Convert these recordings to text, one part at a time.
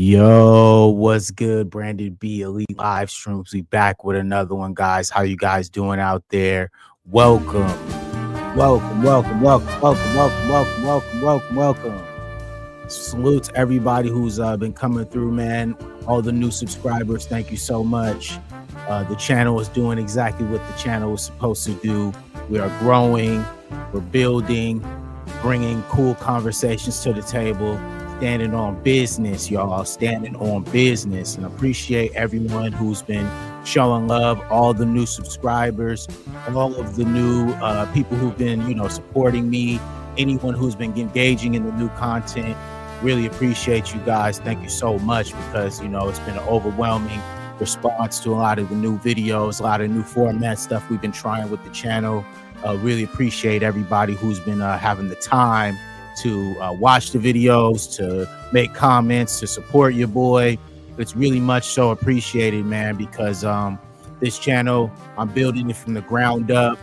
Yo, what's good? Brandon B, Elite Live Streams. We back with another one, guys. How you guys doing out there? Welcome, welcome. Salute to everybody who's been coming through, man. All the new subscribers, thank you so much. The channel is doing exactly what the channel was supposed to do. We are growing, we're building, bringing cool conversations to the table. Standing on business, y'all. Standing on business, and appreciate everyone who's been showing love, all the new subscribers, all of the new people who've been, supporting me, anyone who's been engaging in the new content. Really appreciate you guys. Thank you so much, because it's been an overwhelming response to a lot of the new videos, a lot of new format stuff we've been trying with the channel. Really appreciate everybody who's been having the time to watch the videos, to make comments, to support your boy. It's really much so appreciated, man, because this channel, I'm building it from the ground up.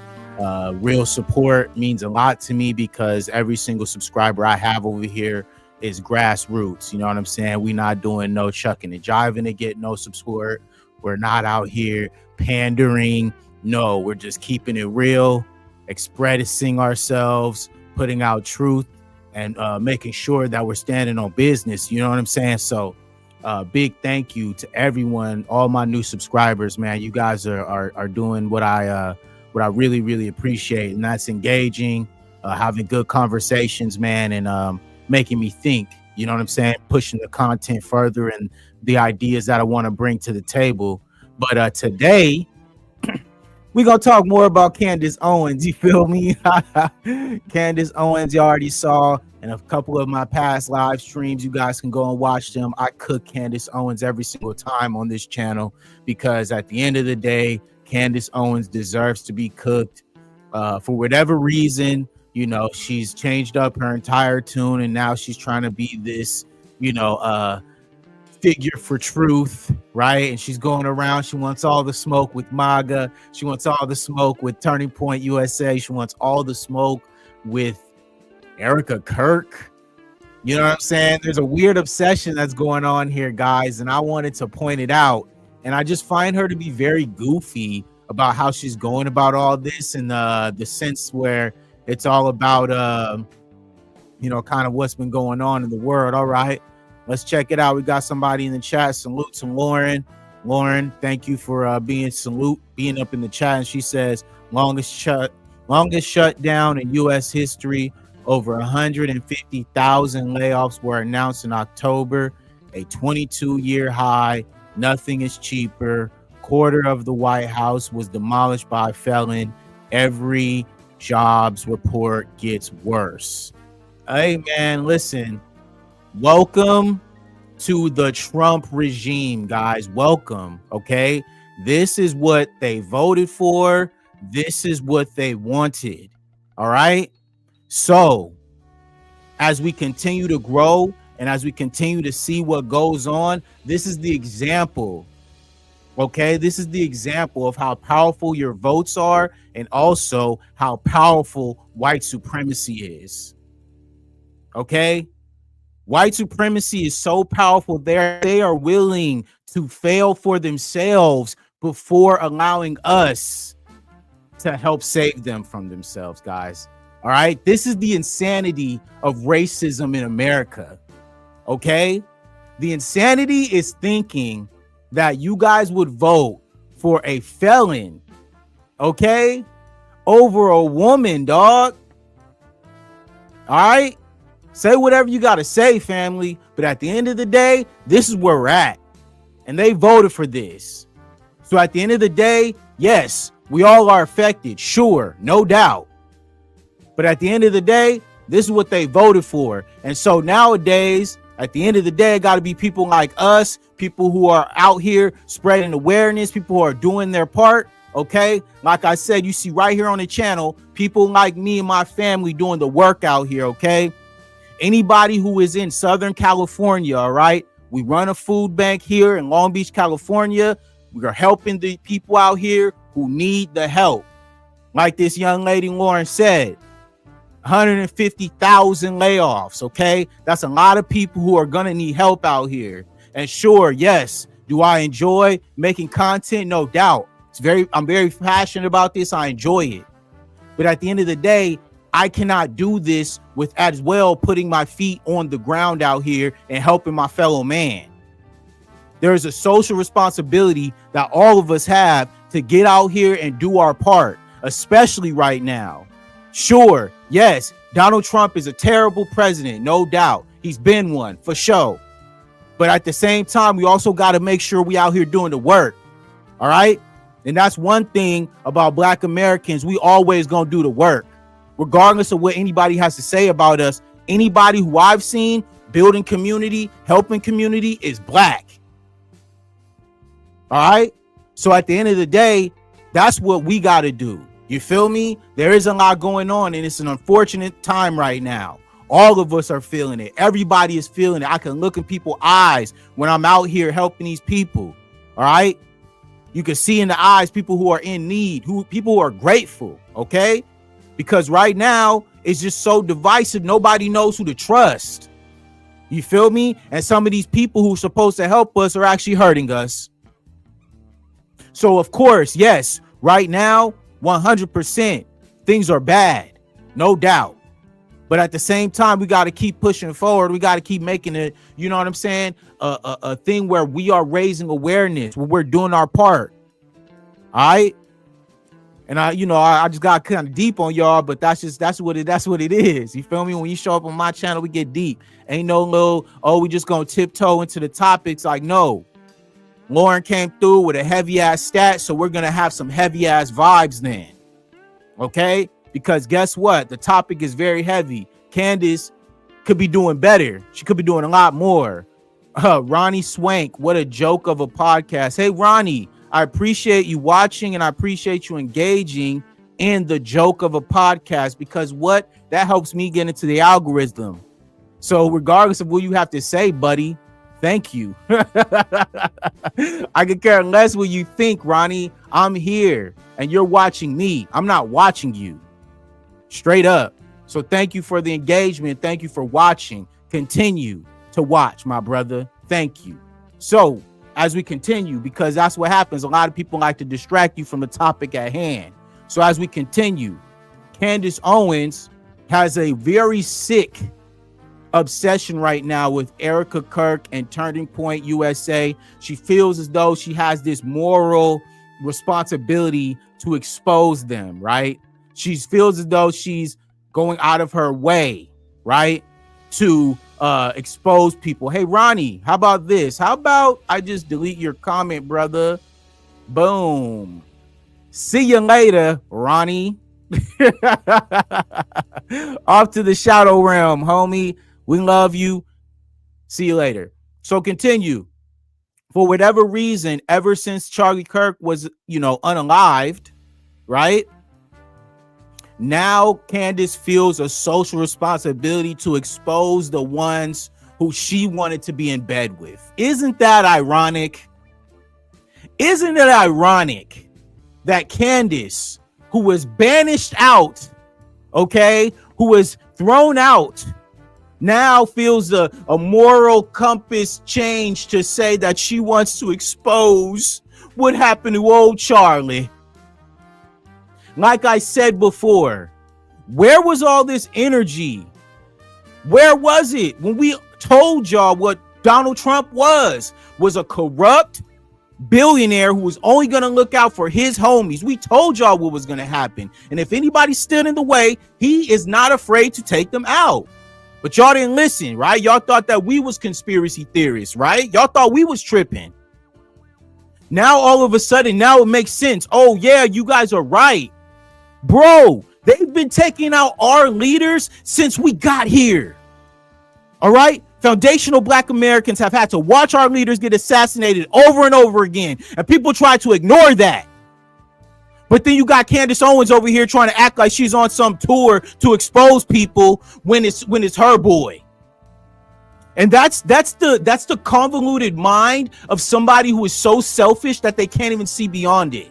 Real support means a lot to me, because every single subscriber I have over here is grassroots. You know what I'm saying? We're not doing no chucking and jiving to get no support. We're not out here pandering. No, we're just keeping it real, expressing ourselves, putting out truth, and making sure that we're standing on business. You know what I'm saying? So big thank you to everyone, all my new subscribers, man. You guys are doing what I really appreciate, and that's engaging, having good conversations, man, and making me think. You know what I'm saying? Pushing the content further and the ideas that I want to bring to the table. But today we're going to talk more about Candace Owens. You feel me? Candace Owens, you already saw in a couple of my past live streams. You guys can go and watch them. I cook Candace Owens every single time on this channel, because at the end of the day, Candace Owens deserves to be cooked. For whatever reason, she's changed up her entire tune, and now she's trying to be this, figure for truth, right? And she's going around. She wants all the smoke with MAGA. She wants all the smoke with turningpointusa. She wants all the smoke with Erika Kirk. You know what I'm saying? There's a weird obsession that's going on here, guys, and I wanted to point it out. And I just find her to be very goofy about how she's going about all this, in the sense where it's all about kind of what's been going on in the world. All right, let's check it out. We got somebody in the chat. Salute to Lauren. Lauren, thank you for being up in the chat. And she says, longest shutdown in U.S. history. Over 150,000 layoffs were announced in October, a 22-year high. Nothing is cheaper. Quarter of the White House was demolished by a felon. Every jobs report gets worse. Hey, man, listen. Welcome to the Trump regime, guys. Welcome, okay? This is what they voted for. This is what they wanted, all right? So, as we continue to grow and as we continue to see what goes on, this is the example, okay? This is the example of how powerful your votes are, and also how powerful white supremacy is, okay? White supremacy is so powerful they are willing to fail for themselves before allowing us to help save them from themselves, guys. All right, this is the insanity of racism in America, okay? The insanity is thinking that you guys would vote for a felon, okay, over a woman, dog. All right, say whatever you got to say, family, but at the end of the day, this is where we're at, and they voted for this. So at the end of the day, yes, we all are affected, sure, no doubt. But at the end of the day, this is what they voted for. And so nowadays, at the end of the day, it got to be people like us, people who are out here spreading awareness, people who are doing their part, okay? Like I said, you see right here on the channel, people like me and my family doing the work out here, okay? Anybody who is in Southern California, all right? We run a food bank here in Long Beach, California. We are helping the people out here who need the help. Like this young lady Lauren said, 150,000 layoffs, okay? That's a lot of people who are gonna need help out here. And sure, yes, do I enjoy making content? No doubt. I'm very passionate about this. I enjoy it. But at the end of the day, I cannot do this with as well putting my feet on the ground out here and helping my fellow man. There is a social responsibility that all of us have to get out here and do our part, especially right now. Sure, yes, Donald Trump is a terrible president, no doubt. He's been one for sure. But at the same time, we also got to make sure we out here doing the work. All right. And that's one thing about Black Americans. We always going to do the work, regardless of what anybody has to say about us. Anybody who I've seen building community, helping community is Black. All right. So at the end of the day, that's what we got to do. You feel me? There is a lot going on, and it's an unfortunate time right now. All of us are feeling it. Everybody is feeling it. I can look in people's eyes when I'm out here helping these people. All right. You can see in the eyes people who are in need, people who are grateful. OK, because right now it's just so divisive. Nobody knows who to trust. You feel me? And some of these people who are supposed to help us are actually hurting us. So, of course, yes, right now, 100% things are bad, no doubt. But at the same time, we got to keep pushing forward. We got to keep making it, you know what I'm saying? A thing where we are raising awareness, where we're doing our part. All right. And I just got kind of deep on y'all, but that's what it is. You feel me? When you show up on my channel, we get deep. Ain't no little, we just gonna tiptoe into the topics. Like, no. Lauren came through with a heavy ass stat, so we're gonna have some heavy ass vibes then. Okay? Because guess what? The topic is very heavy. Candace could be doing better. She could be doing a lot more. Ronnie Swank, what a joke of a podcast. Hey, Ronnie, I appreciate you watching and I appreciate you engaging in the joke of a podcast, because that helps me get into the algorithm. So regardless of what you have to say, buddy, thank you. I could care less what you think, Ronnie. I'm here and you're watching me. I'm not watching you. Straight up. So thank you for the engagement. Thank you for watching. Continue to watch, my brother. Thank you. So as we continue, because that's what happens, a lot of people like to distract you from the topic at hand. So as we continue, Candace Owens has a very sick obsession right now with Erika Kirk and Turning Point USA. She feels as though she has this moral responsibility to expose them, right? She feels as though she's going out of her way, right, to expose people. Hey, Ronnie, how about this? How about I just delete your comment, brother? Boom. See you later, Ronnie. Off to the shadow realm, homie. We love you. See you later. So continue. For whatever reason, ever since Charlie Kirk was, unalived, right? Now Candace feels a social responsibility to expose the ones who she wanted to be in bed with. Isn't that ironic? Isn't it ironic that Candace, who was banished out, okay, who was thrown out, now feels a moral compass change to say that she wants to expose what happened to old Charlie? Like I said before, where was all this energy? Where was it when we told y'all what Donald Trump was a corrupt billionaire who was only going to look out for his homies? We told y'all what was going to happen. And if anybody stood in the way, he is not afraid to take them out. But y'all didn't listen, right? Y'all thought that we was conspiracy theorists, right? Y'all thought we was tripping. Now, all of a sudden, now it makes sense. Oh, yeah, you guys are right. Bro, they've been taking out our leaders since we got here. All right? Foundational Black Americans have had to watch our leaders get assassinated over and over again. And people try to ignore that. But then you got Candace Owens over here trying to act like she's on some tour to expose people when it's her boy. And that's the convoluted mind of somebody who is so selfish that they can't even see beyond it.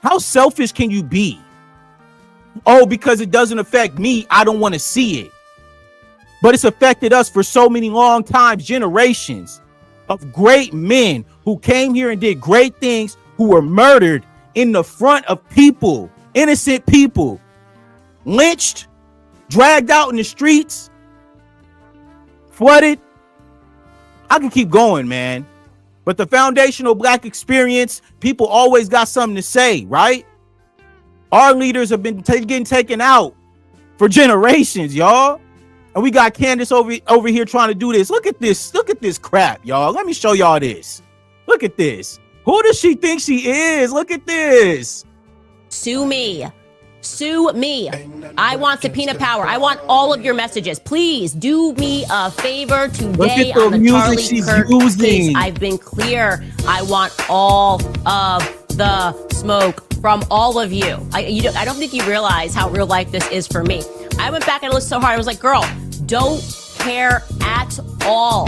How selfish can you be? Oh, because it doesn't affect me, I don't want to see it. But it's affected us for so many long times, generations. of great men who came here and did great things, who were murdered in the front of people, innocent people, lynched, dragged out in the streets, flooded. I can keep going, man. But the foundational Black experience, people always got something to say, right? Our leaders have been getting taken out for generations, y'all. And we got Candace over here trying to do this. Look at this. Look at this crap, y'all. Let me show y'all this. Look at this. Who does she think she is? Look at this. Sue me. Sue me. I want subpoena power. I want all of your messages. Please do me a favor today on the Charlie Kirk case. I've been clear. I want all of the smoke from all of you. I don't think you realize how real life this is for me. I went back and listened so hard. I was like, girl, don't care at all.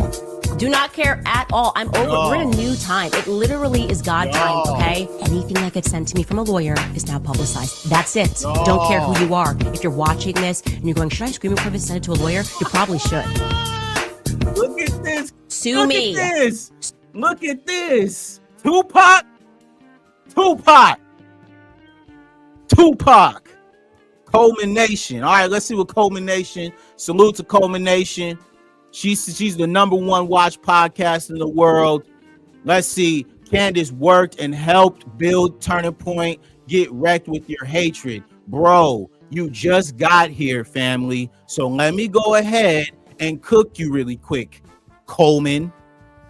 Do not care at all. I'm over. No. We're in a new time. It literally is God time, okay? Anything that gets sent to me from a lawyer is now publicized. That's it. No. Don't care who you are. If you're watching this and you're going, should I scream it before I send it to a lawyer? You probably should. Look at this. Sue me. Look at this. Look at this. Tupac. Culmination. All right, let's see what Culmination. Salute to Culmination. She's the #1 watch podcast in the world. Let's see. Candace worked and helped build Turning Point. Get wrecked with your hatred. Bro, you just got here, family. So let me go ahead and cook you really quick, Coleman.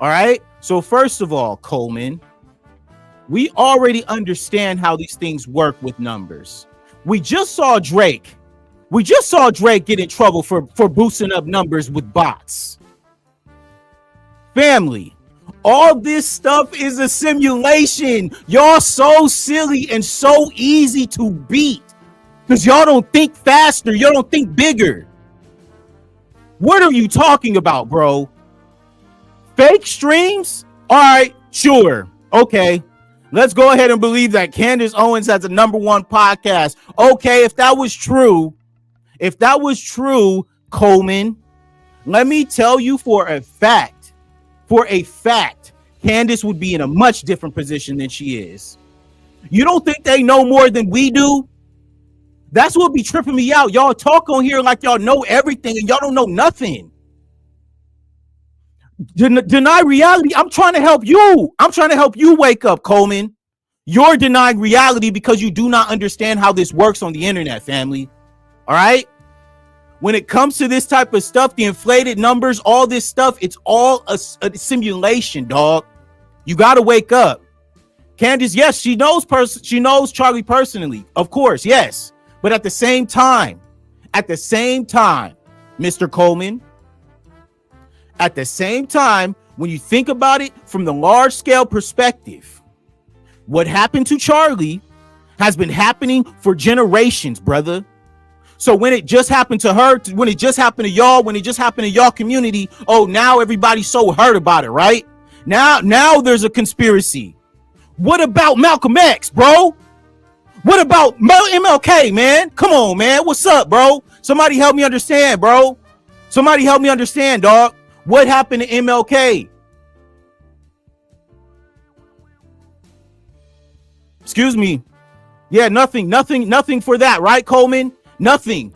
All right? So first of all, Coleman, we already understand how these things work with numbers. We just saw Drake. Get in trouble for boosting up numbers with bots. Family, all this stuff is a simulation. Y'all so silly and so easy to beat because y'all don't think faster. Y'all don't think bigger. What are you talking about, bro? Fake streams? All right, sure. Okay. Let's go ahead and believe that Candace Owens has a #1 podcast. Okay, if that was true, Coleman, let me tell you for a fact, Candace would be in a much different position than she is. You don't think they know more than we do? That's what be tripping me out. Y'all talk on here like y'all know everything and y'all don't know nothing. Deny reality. I'm trying to help you. I'm trying to help you wake up, Coleman. You're denying reality because you do not understand how this works on the internet, family. All right? When it comes to this type of stuff, the inflated numbers, all this stuff, it's all a simulation, dog. You got to wake up. Candace, yes, she knows Charlie personally. Of course, yes. But at the same time, Mr. Coleman, at the same time, when you think about it from the large scale perspective, what happened to Charlie has been happening for generations, brother. So when it just happened to her, when it just happened to y'all, when it just happened to y'all community, oh, now everybody's so hurt about it, right? Now there's a conspiracy. What about Malcolm X, bro? What about MLK, man? Come on, man. What's up, bro? Somebody help me understand, bro. Somebody help me understand, dog. What happened to MLK? Excuse me. Yeah, nothing for that, right, Coleman? Nothing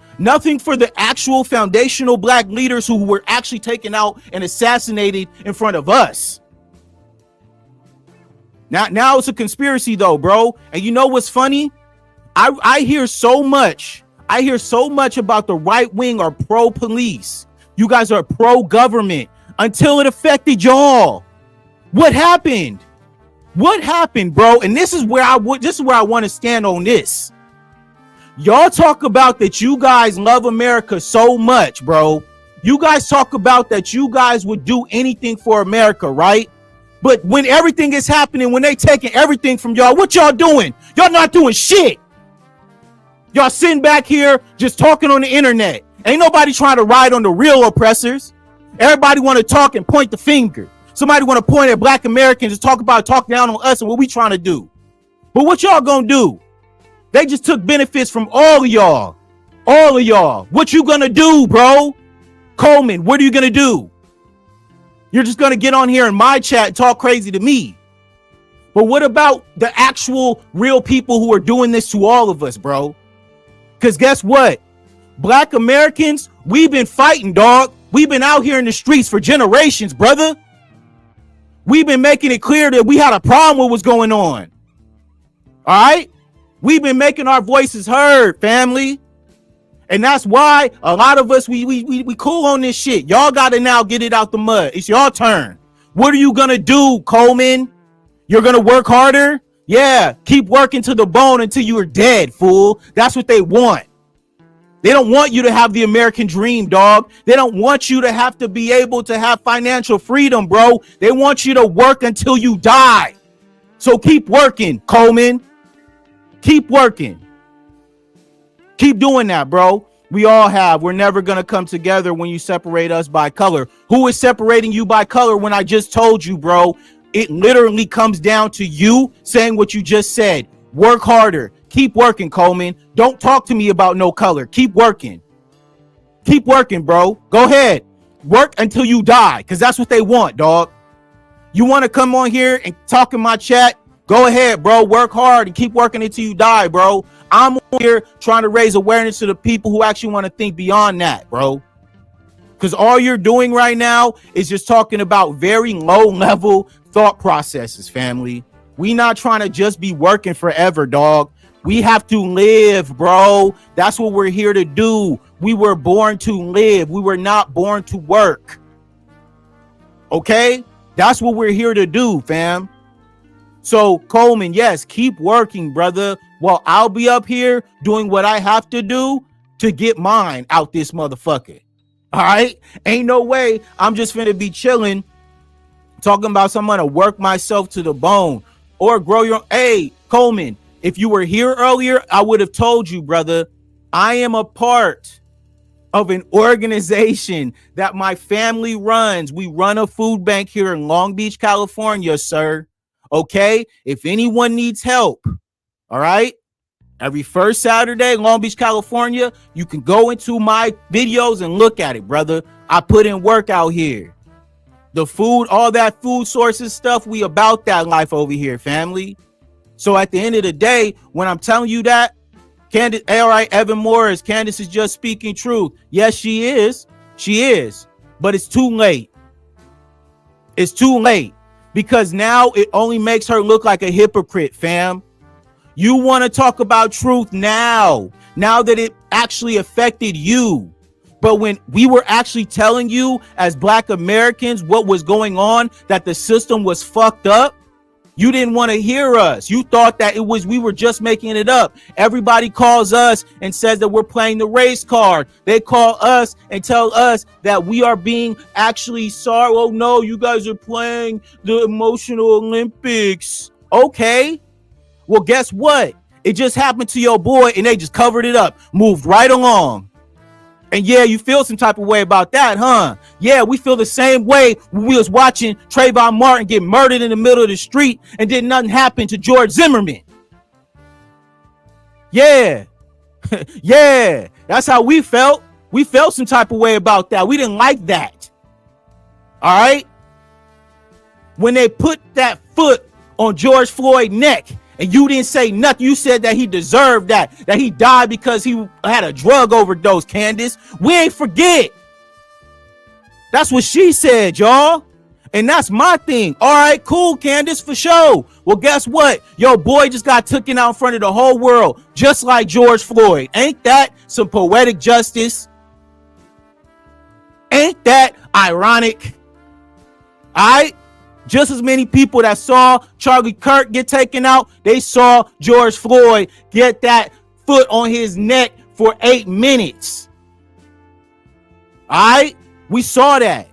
for the actual foundational Black leaders who were actually taken out and assassinated in front of us. Now it's a conspiracy though, bro. And you know what's funny? I hear so much about the right wing or pro police. You guys are pro government until it affected y'all. What happened? What happened, bro? And this is where I want to stand on this. Y'all talk about that you guys love America so much, bro. You guys talk about that you guys would do anything for America, right? But when everything is happening, when they taking everything from y'all, what y'all doing? Y'all not doing shit. Y'all sitting back here just talking on the internet. Ain't nobody trying to ride on the real oppressors. Everybody want to talk and point the finger. Somebody want to point at Black Americans and talk down on us and what we trying to do. But what y'all gonna do? They just took benefits from all of y'all. All of y'all. What you gonna do, bro? Coleman, what are you gonna do? You're just going to get on here in my chat and talk crazy to me. But what about the actual real people who are doing this to all of us, bro? Because guess what? Black Americans, we've been fighting, dog. We've been out here in the streets for generations, brother. We've been making it clear that we had a problem with what's going on. All right? We've been making our voices heard, family. And that's why a lot of us, we cool on this shit. Y'all got to now get it out the mud. It's your turn. What are you going to do, Coleman? You're going to work harder? Yeah, keep working to the bone until you are dead, fool. That's what they want. They don't want you to have the American dream, dog. They don't want you to have to be able to have financial freedom, bro. They want you to work until you die. So keep working, Coleman. Keep working. Keep doing that, bro. We all have. We're never going to come together when you separate us by color. Who is separating you by color when I just told you, bro? It literally comes down to you saying what you just said. Work harder. Keep working, Coleman. Don't talk to me about no color. Keep working. Keep working, bro. Go ahead. Work until you die, because that's what they want, dog. You want to come on here and talk in my chat? Go ahead, bro. Work hard and keep working until you die, bro. I'm here trying to raise awareness to the people who actually want to think beyond that, bro. Because all you're doing right now is just talking about very low level thought processes, family. We not trying to just be working forever, dog. We have to live, bro. That's what we're here to do. We were born to live. We were not born to work. Okay? That's what we're here to do, fam. So, Coleman, yes, keep working, brother. Well, I'll be up here doing what I have to do to get mine out this motherfucker. All right? Ain't no way I'm just finna be chilling talking about someone to work myself to the bone or grow your... Hey, Coleman, if you were here earlier, I would have told you, brother, I am a part of an organization that my family runs. We run a food bank here in Long Beach, California, sir. Okay? If anyone needs help, all right? Every first Saturday in Long Beach, California, you can go into my videos and look at it, brother. I put in work out here. The food, all that food sources stuff, we about that life over here, family. So at the end of the day, when I'm telling you that, Candace, all right, Evan Morris, Candace is just speaking truth. Yes, she is. She is. But it's too late. It's too late. Because now it only makes her look like a hypocrite, fam. You want to talk about truth now that it actually affected you. But when we were actually telling you as Black Americans what was going on, that the system was fucked up, you didn't want to hear us. You thought that we were just making it up. Everybody calls us and says that we're playing the race card. They call us and tell us that we are being actually sorry. Oh no, you guys are playing the emotional Olympics. Okay. Well, guess what? It just happened to your boy and they just covered it up, moved right along. And yeah, you feel some type of way about that, huh? Yeah, we feel the same way when we was watching Trayvon Martin get murdered in the middle of the street and then nothing happened to George Zimmerman. Yeah. Yeah, that's how we felt. We felt some type of way about that. We didn't like that. All right? When they put that foot on George Floyd's neck and you didn't say nothing, you said that he deserved that he died because he had a drug overdose, Candace. We ain't forget. That's what she said, y'all. And that's my thing. All right, cool, Candace, for sure. Well, guess what? Your boy just got taken out in front of the whole world, just like George Floyd. Ain't that some poetic justice? Ain't that ironic? All right? Just as many people that saw Charlie Kirk get taken out, they saw George Floyd get that foot on his neck for 8 minutes. All right? We saw that.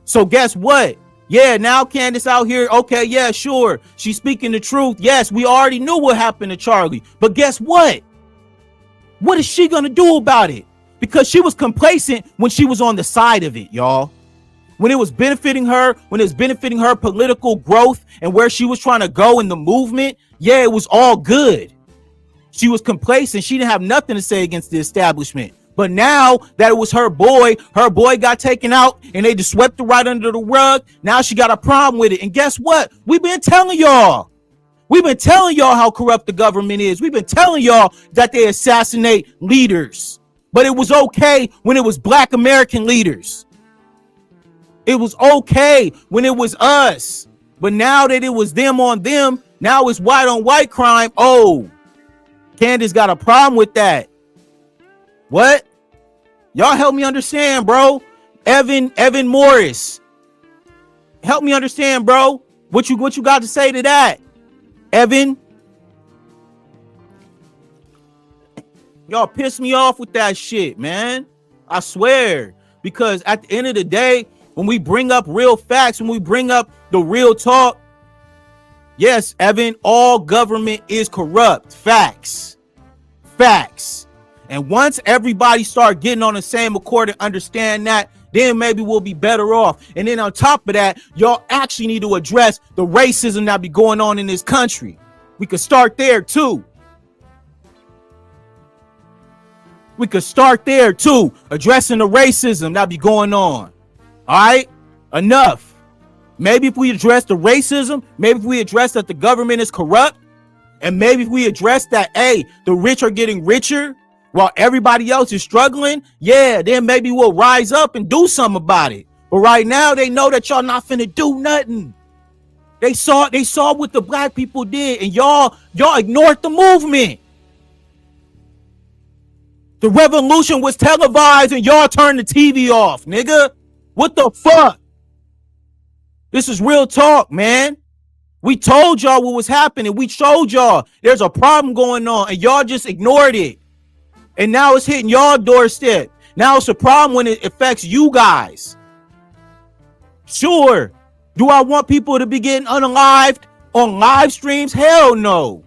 So guess what? Yeah, now Candace out here. Okay, yeah, sure. She's speaking the truth. Yes, we already knew what happened to Charlie. But guess what? What is she going to do about it? Because she was complacent when she was on the side of it, y'all. When it was benefiting her, when it was benefiting her political growth and where she was trying to go in the movement, yeah, it was all good. She was complacent. She didn't have nothing to say against the establishment. But now that it was her boy got taken out and they just swept it right under the rug. Now she got a problem with it. And guess what? We've been telling y'all. We've been telling y'all how corrupt the government is. We've been telling y'all that they assassinate leaders. But it was okay when it was Black American leaders. It was okay when it was us. But now that it was them on them, now it's white on white crime. Oh, Candace got a problem with that. What? Y'all help me understand, bro. Evan Morris. Help me understand, bro. What you got to say to that? Evan? Y'all piss me off with that shit, man. I swear. Because at the end of the day, when we bring up real facts, when we bring up the real talk, yes, Evan, all government is corrupt. Facts. And once everybody start getting on the same accord and understand that, then maybe we'll be better off. And then on top of that, y'all actually need to address the racism that be going on in this country. We could start there too. Addressing the racism that be going on. All right, enough. Maybe if we address the racism, maybe if we address that the government is corrupt, and maybe if we address that, hey, the rich are getting richer while everybody else is struggling, yeah, then maybe we'll rise up and do something about it. But right now, they know that y'all not finna do nothing. They saw what the Black people did, and y'all ignored the movement. The revolution was televised, and y'all turned the TV off, nigga. What the fuck? This is real talk, man. We told y'all what was happening. We showed y'all there's a problem going on, and y'all just ignored it. And now it's hitting y'all doorstep. Now it's a problem when it affects you guys. Sure. Do I want people to be getting unalived on live streams? Hell no.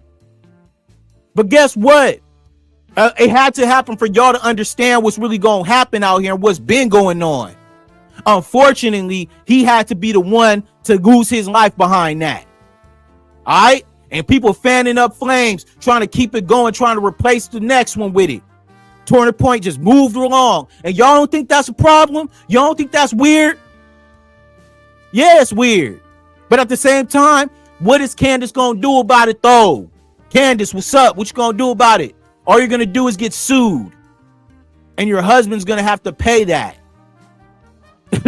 But guess what? It had to happen for y'all to understand what's really going to happen out here and what's been going on. Unfortunately, he had to be the one to lose his life behind that. All right? And people fanning up flames, trying to keep it going, trying to replace the next one with it. Turning Point just moved along. And y'all don't think that's a problem? Y'all don't think that's weird? Yeah, it's weird. But at the same time, what is Candace going to do about it, though? Candace, what's up? What you going to do about it? All you're going to do is get sued. And your husband's going to have to pay that.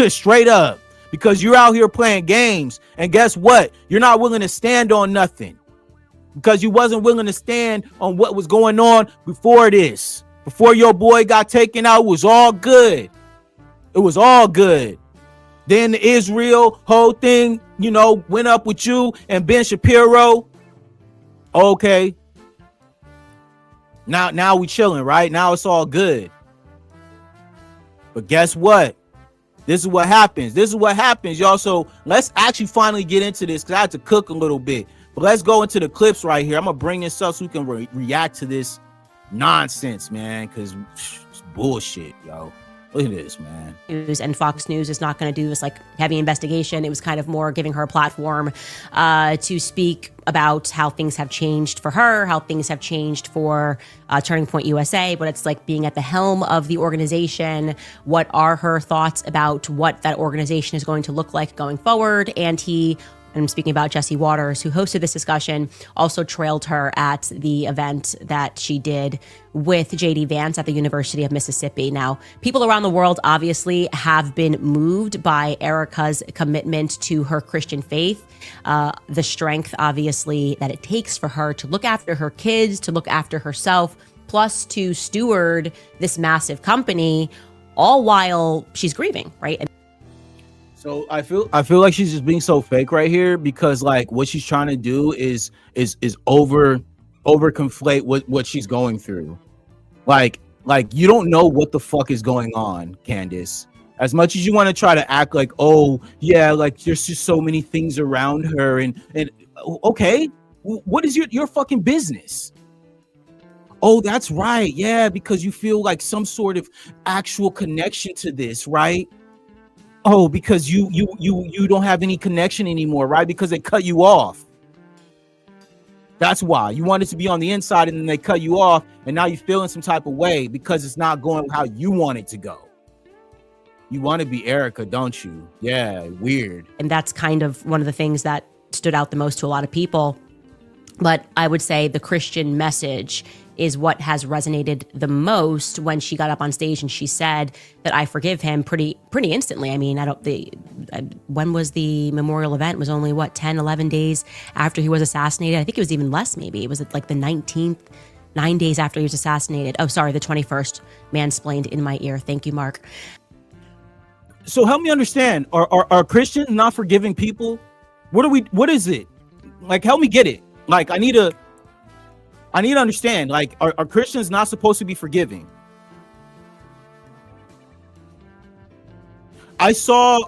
Straight up. Because you're out here playing games. And guess what? You're not willing to stand on nothing. Because you wasn't willing to stand on what was going on before this. Before your boy got taken out, it was all good. It was all good. Then the Israel whole thing, went up with you and Ben Shapiro. Okay. Now we chilling, right? Now it's all good. But guess what? This is what happens. Y'all. So let's actually finally get into this because I had to cook a little bit. But let's go into the clips right here. I'm going to bring this up so we can react to this nonsense, man, because it's bullshit, yo. Look at this, man. News and Fox News is not going to do this heavy investigation. It was kind of more giving her a platform to speak about how things have changed for her, how things have changed for Turning Point USA, but it's like being at the helm of the organization. What are her thoughts about what that organization is going to look like going forward? And I'm speaking about Jesse Waters, who hosted this discussion, also trailed her at the event that she did with JD Vance at the University of Mississippi. Now, people around the world obviously have been moved by Erika's commitment to her Christian faith, the strength, obviously, that it takes for her to look after her kids, to look after herself, plus to steward this massive company, all while she's grieving, right? So I feel like she's just being so fake right here because what she's trying to do is over conflate what she's going through. Like you don't know what the fuck is going on, Candace. As much as you want to try to act like, oh yeah, there's just so many things around her and okay, what is your fucking business? Oh, that's right. Yeah, because you feel like some sort of actual connection to this, right? Oh, because you don't have any connection anymore, right? Because they cut you off. That's why you want it to be on the inside, and then they cut you off, and now you're feeling some type of way because it's not going how you want it to go. You want to be Erika, don't you? Yeah, weird. And that's kind of one of the things that stood out the most to a lot of people. But I would say the Christian message is what has resonated the most when she got up on stage and she said that I forgive him pretty instantly. I mean, when was the memorial event? It was only 10, 11 days after he was assassinated. I think it was even less, maybe. It was like the 19th, 9 days after he was assassinated. Oh, sorry, the 21st. Mansplained in my ear. Thank you, Mark. So help me understand. Are Christians not forgiving people? What is it? Like, help me get it. Like, I need to understand. Like, are Christians not supposed to be forgiving? I saw,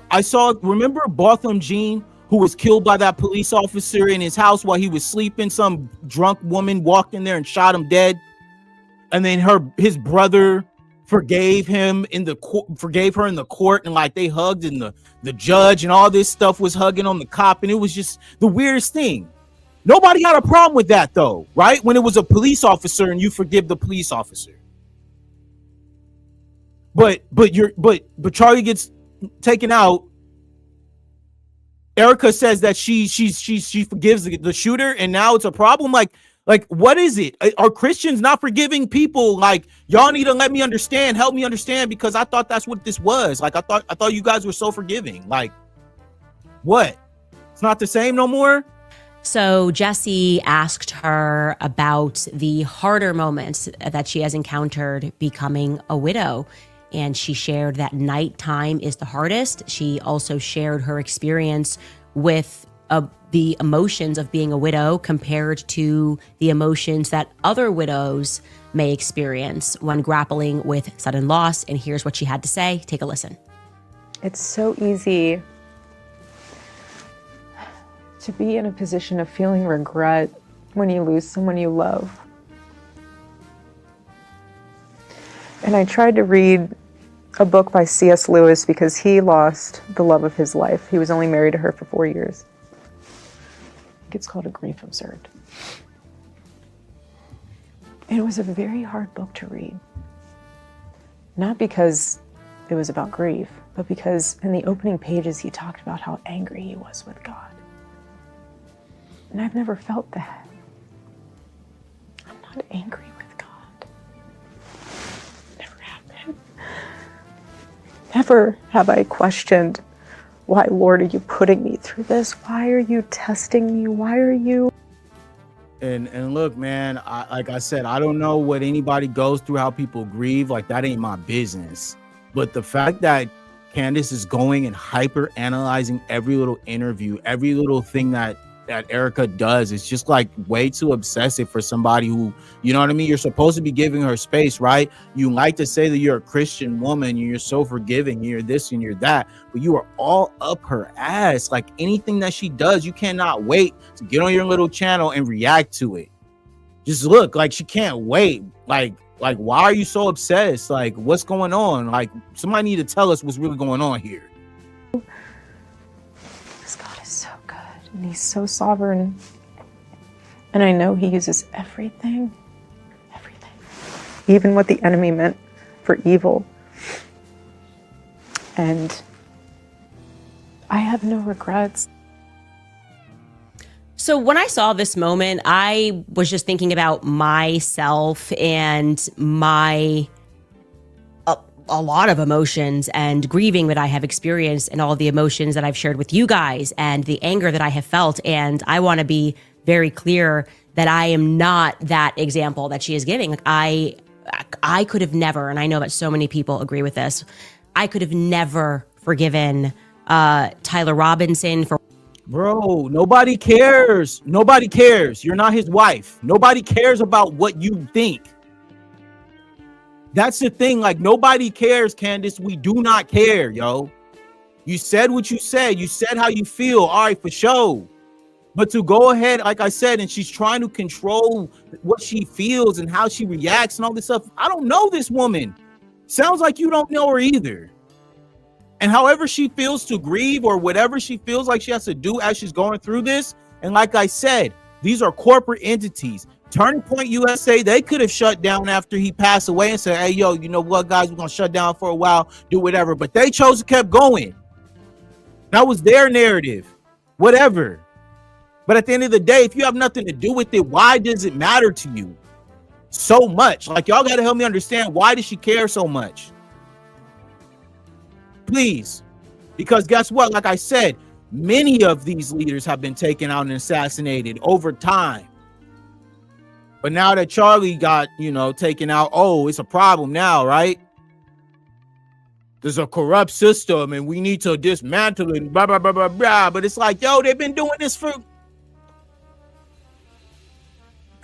remember Botham Jean, who was killed by that police officer in his house while he was sleeping? Some drunk woman walked in there and shot him dead. And then his brother forgave her in the court, and like they hugged, and the judge and all this stuff was hugging on the cop, and it was just the weirdest thing. Nobody had a problem with that though, right? When it was a police officer and you forgive the police officer. But Charlie gets taken out. Erika says that she forgives the shooter, and now it's a problem. Like, what is it? Are Christians not forgiving people? Like, y'all need to let me understand, help me understand, because I thought that's what this was. Like, I thought you guys were so forgiving. Like, what? It's not the same no more? So Jesse asked her about the harder moments that she has encountered becoming a widow. And she shared that nighttime is the hardest. She also shared her experience with the emotions of being a widow compared to the emotions that other widows may experience when grappling with sudden loss. And here's what she had to say. Take a listen. It's so easy to be in a position of feeling regret when you lose someone you love. And I tried to read a book by C.S. Lewis because he lost the love of his life. He was only married to her for 4 years. It's called A Grief Observed. And it was a very hard book to read. Not because it was about grief, but because in the opening pages he talked about how angry he was with God. And I've never felt that. I'm not angry with God. Never have been. Never have I questioned, why, Lord, are you putting me through this? Why are you testing me? Why are you? And look, man, like I said, I don't know what anybody goes through, how people grieve. Like, that ain't my business. But the fact that Candace is going and hyper analyzing every little interview, every little thing that Erika does, is just like way too obsessive for somebody who, you know what I mean? You're supposed to be giving her space, right? You like to say that you're a Christian woman, you're so forgiving, you're this and you're that, but you are all up her ass. Like, anything that she does, you cannot wait to get on your little channel and react to it. Just look, like, she can't wait. Like why are you so obsessed? Like, what's going on? Like, somebody need to tell us what's really going on here. And he's so sovereign. And I know he uses everything, even what the enemy meant for evil. And I have no regrets. So when I saw this moment, I was just thinking about myself and a lot of emotions and grieving that I have experienced, and all the emotions that I've shared with you guys, and the anger that I have felt. And I want to be very clear that I am not that example that she is giving. Like, I could have never, and I know that so many people agree with this, I could have never forgiven Tyler Robinson for. Bro, nobody cares. Nobody cares. You're not his wife. Nobody cares about what you think. That's the thing. Like, nobody cares, Candace. We do not care, yo. You said what you said. You said how you feel. All right, for sure. But to go ahead, like I said, and she's trying to control what she feels and how she reacts and all this stuff. I don't know this woman. Sounds like you don't know her either. And however she feels to grieve, or whatever she feels like she has to do as she's going through this. And like I said, These are corporate entities. Turning Point USA, they could have shut down after he passed away and said, hey, yo, you know what, guys, we're going to shut down for a while, do whatever. But they chose to keep going. That was their narrative, whatever. But at the end of the day, if you have nothing to do with it, why does it matter to you so much? Like, y'all got to help me understand, why does she care so much? Please. Because guess what? Like I said, many of these leaders have been taken out and assassinated over time. But now that Charlie got, you know, taken out, oh, it's a problem now, right? There's a corrupt system and we need to dismantle it, blah, blah, blah, blah, blah. But it's like, yo, they've been doing this for...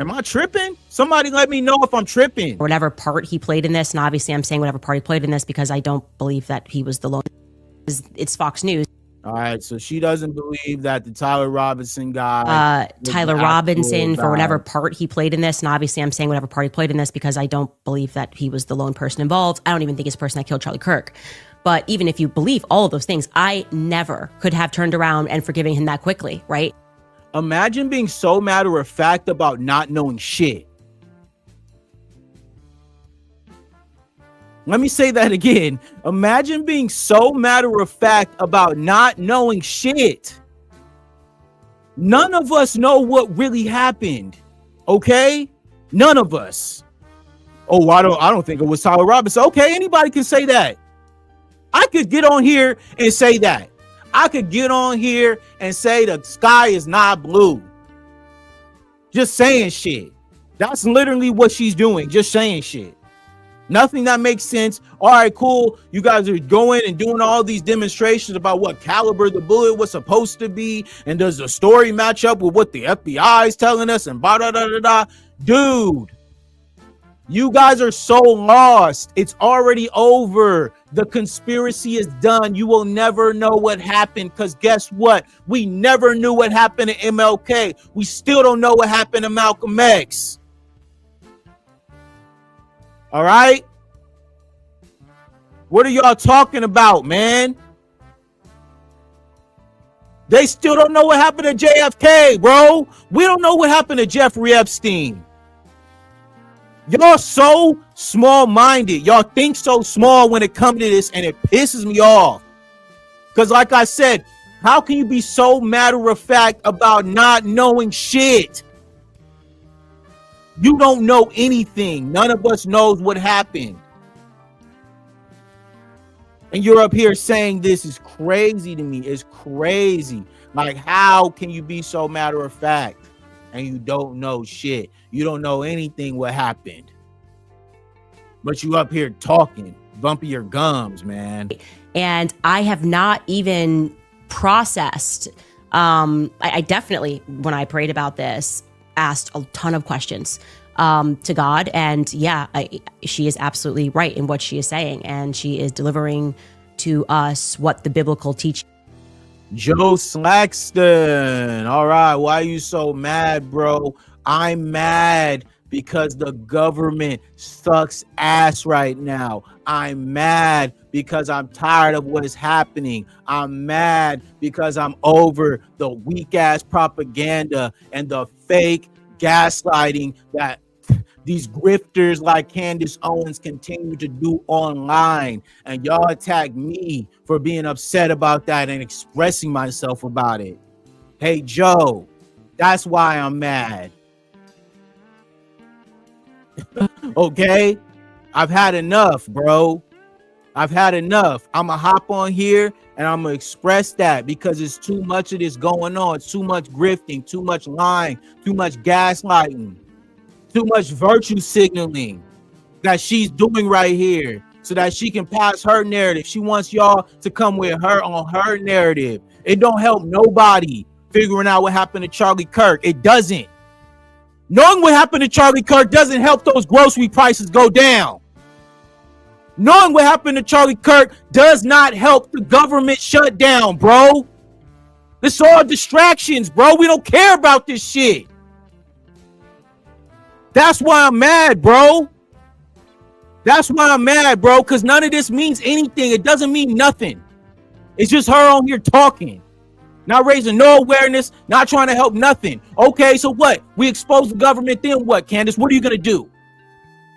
Am I tripping? Somebody let me know if I'm tripping. Whatever part he played in this, and obviously I'm saying whatever part he played in this because I don't believe that he was the lone. It's Fox News. All right, so she doesn't believe that the Tyler Robinson guy. Tyler Robinson, for whatever part he played in this, and obviously I'm saying whatever part he played in this because I don't believe that he was the lone person involved. I don't even think it's the person that killed Charlie Kirk. But even if you believe all of those things, I never could have turned around and forgiving him that quickly, right? Imagine being so matter of fact about not knowing shit. Let me say that again. Imagine being so matter of fact about not knowing shit. None of us know what really happened. Okay? None of us. Oh, I don't think it was Tyler Robinson. Okay, anybody can say that. I could get on here and say that. I could get on here and say the sky is not blue. Just saying shit. That's literally what she's doing. Just saying shit. Nothing that makes sense. All right, cool. You guys are going and doing all these demonstrations about what caliber the bullet was supposed to be. And does the story match up with what the FBI is telling us? And blah, blah, blah, blah, blah. Dude, you guys are so lost. It's already over. The conspiracy is done. You will never know what happened because guess what? We never knew what happened to MLK. We still don't know what happened to Malcolm X. All right? What are y'all talking about, man? They still don't know what happened to JFK, bro. We don't know what happened to Jeffrey Epstein. Y'all so small-minded. Y'all think so small when it comes to this, and it pisses me off. Because like I said, how can you be so matter-of-fact about not knowing shit? You don't know anything. None of us knows what happened. And you're up here saying this is crazy to me. It's crazy. Like, how can you be so matter-of-fact and you don't know shit? You don't know anything what happened. But you up here talking, bumping your gums, man. And I have not even processed. I definitely, when I prayed about this, asked a ton of questions to God. And yeah, she is absolutely right in what she is saying. And she is delivering to us what the biblical teaching. Joe Slaxton. All right. Why are you so mad, bro? I'm mad because the government sucks ass right now. I'm mad because I'm tired of what is happening. I'm mad because I'm over the weak ass propaganda and the fake gaslighting that these grifters like Candace Owens continue to do online. And y'all attack me for being upset about that and expressing myself about it. Hey, Joe, that's why I'm mad. Okay? I've had enough, bro. I've had enough. I'm going to hop on here and I'm going to express that because it's too much of this going on. It's too much grifting, too much lying, too much gaslighting, too much virtue signaling that she's doing right here so that she can pass her narrative. She wants y'all to come with her on her narrative. It don't help nobody figuring out what happened to Charlie Kirk. It doesn't. Knowing what happened to Charlie Kirk doesn't help those grocery prices go down. Knowing what happened to Charlie Kirk does not help the government shut down, bro. It's all distractions, bro. We don't care about this shit. That's why I'm mad, bro. That's why I'm mad, bro, because none of this means anything. It doesn't mean nothing. It's just her on here talking. Not raising no awareness, not trying to help nothing. Okay, so what? We expose the government, then what, Candace? What are you gonna do?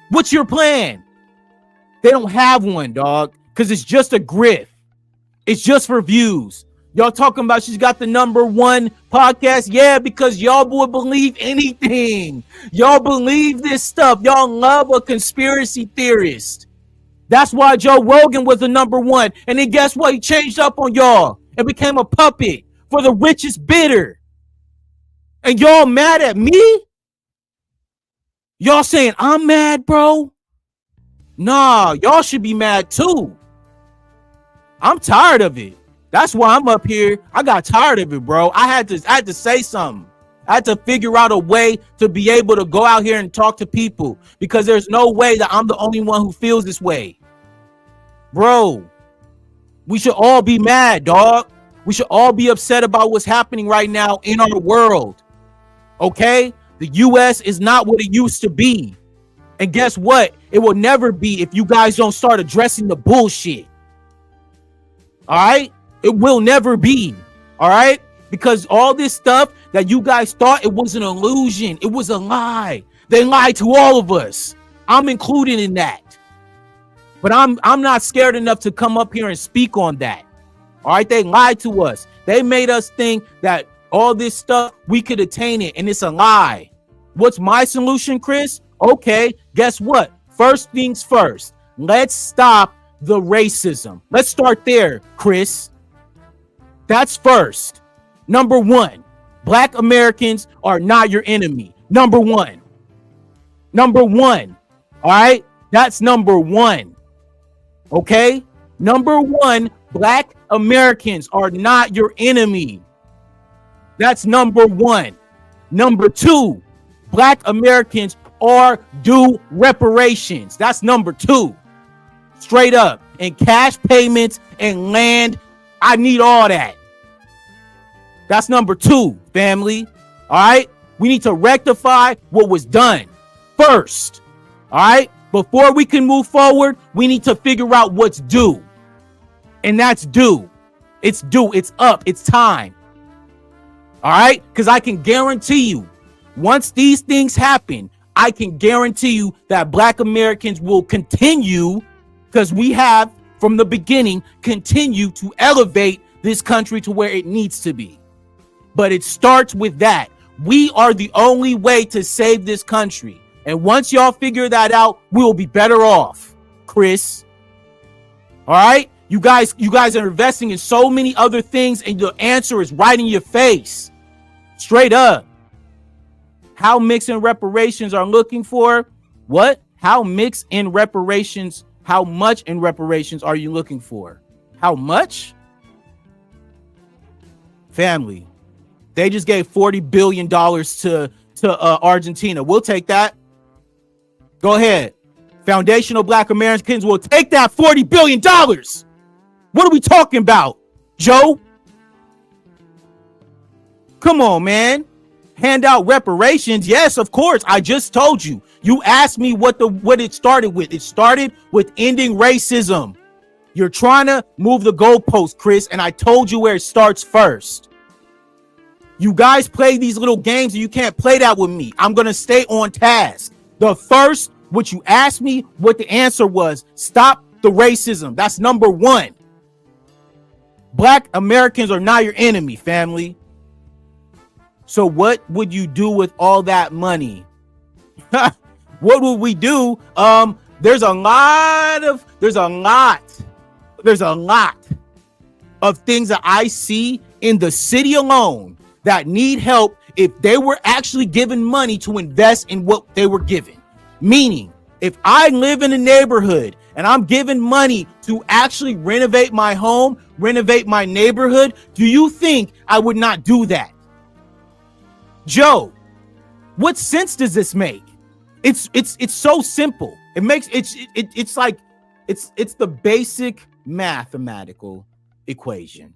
What's your plan? They don't have one, dog, because it's just a grift. It's just for views. Y'all talking about she's got the #1 podcast? Yeah, because y'all would believe anything. Y'all believe this stuff. Y'all love a conspiracy theorist. That's why Joe Rogan was the #1. And then guess what? He changed up on y'all and became a puppet for the richest bidder. And y'all mad at me? Y'all saying I'm mad, bro? Nah, y'all should be mad too. I'm tired of it. That's why I'm up here. I got tired of it, bro. I had to say something. I had to figure out a way to be able to go out here and talk to people, because there's no way that I'm the only one who feels this way. Bro, we should all be mad, dog. We should all be upset about what's happening right now in our world. Okay? The US is not what it used to be. And guess what? It will never be if you guys don't start addressing the bullshit. All right? It will never be. All right? Because all this stuff that you guys thought, it was an illusion. It was a lie. They lied to all of us. I'm included in that. But I'm not scared enough to come up here and speak on that. All right? They lied to us. They made us think that all this stuff, we could attain it, and it's a lie. What's my solution, Chris? Okay, guess what? First things first. Let's stop the racism. Let's start there, Chris. That's first. #1, Black Americans are not your enemy. #1. #1. All right? That's #1. Okay? #1, Black Americans are not your enemy. That's #1. #2, Black Americans are due reparations. That's #2. Straight up. And cash payments and land. I need all that. That's #2, family. All right? We need to rectify what was done first. All right? Before we can move forward, we need to figure out what's due. And that's due. It's due. It's up. It's time. All right? Because I can guarantee you, once these things happen, I can guarantee you that Black Americans will continue, because we have, from the beginning, continue to elevate this country to where it needs to be. But it starts with that. We are the only way to save this country. And once y'all figure that out, we'll be better off, Chris. All right? You guys are investing in so many other things, and the answer is right in your face. Straight up. How mixed in reparations are looking for? What? How mixed in reparations? How much in reparations are you looking for? How much? Family. They just gave $40 billion to Argentina. We'll take that. Go ahead. Foundational Black Americans will take that $40 billion. What are we talking about, Joe? Come on, man. Hand out reparations. Yes, of course. I just told you. You asked me what it started with. It started with ending racism. You're trying to move the goalpost, Chris, and I told you where it starts first. You guys play these little games and you can't play that with me. I'm going to stay on task. The first, what you asked me, what the answer was, stop the racism. That's #1. Black Americans are not your enemy, family. So what would you do with all that money? What would we do? There's a lot of things that I see in the city alone that need help if they were actually given money to invest in what they were given. Meaning, if I live in a neighborhood and I'm given money to actually renovate my home, renovate my neighborhood, do you think I would not do that? Joe, what sense does this make? It's so simple. It makes it's like it's the basic mathematical equation.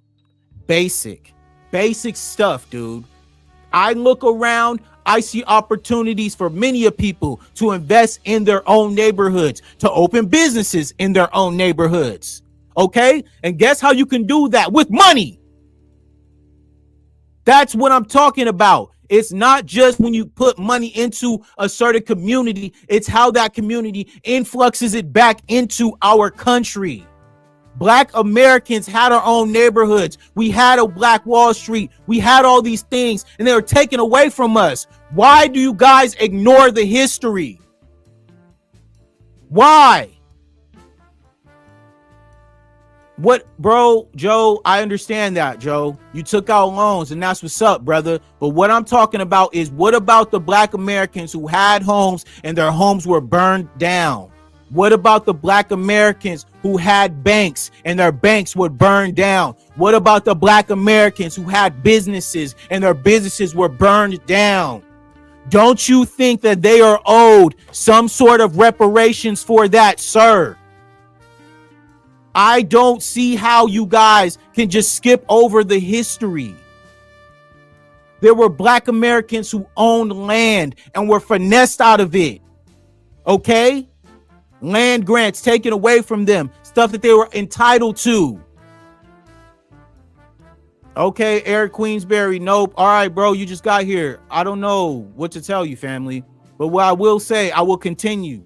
Basic stuff, dude. I look around, I see opportunities for many of people to invest in their own neighborhoods, to open businesses in their own neighborhoods. Okay? And guess how you can do that? With money. That's what I'm talking about. It's not just when you put money into a certain community, it's how that community influxes it back into our country. Black Americans had our own neighborhoods. We had a Black Wall Street. We had all these things, and they were taken away from us. Why do you guys ignore the history? Why? What, bro, Joe, I understand that, Joe. You took out loans, and that's what's up, brother. But what I'm talking about is, what about the Black Americans who had homes and their homes were burned down? What about the Black Americans who had banks and their banks were burned down? What about the Black Americans who had businesses and their businesses were burned down? Don't you think that they are owed some sort of reparations for that, sir? I don't see how you guys can just skip over the history. There were Black Americans who owned land and were finessed out of it. Okay? Land grants taken away from them, stuff that they were entitled to. Okay, Eric Queensberry, nope. All right, bro, you just got here. I don't know what to tell you, family. But what I will say, I will continue.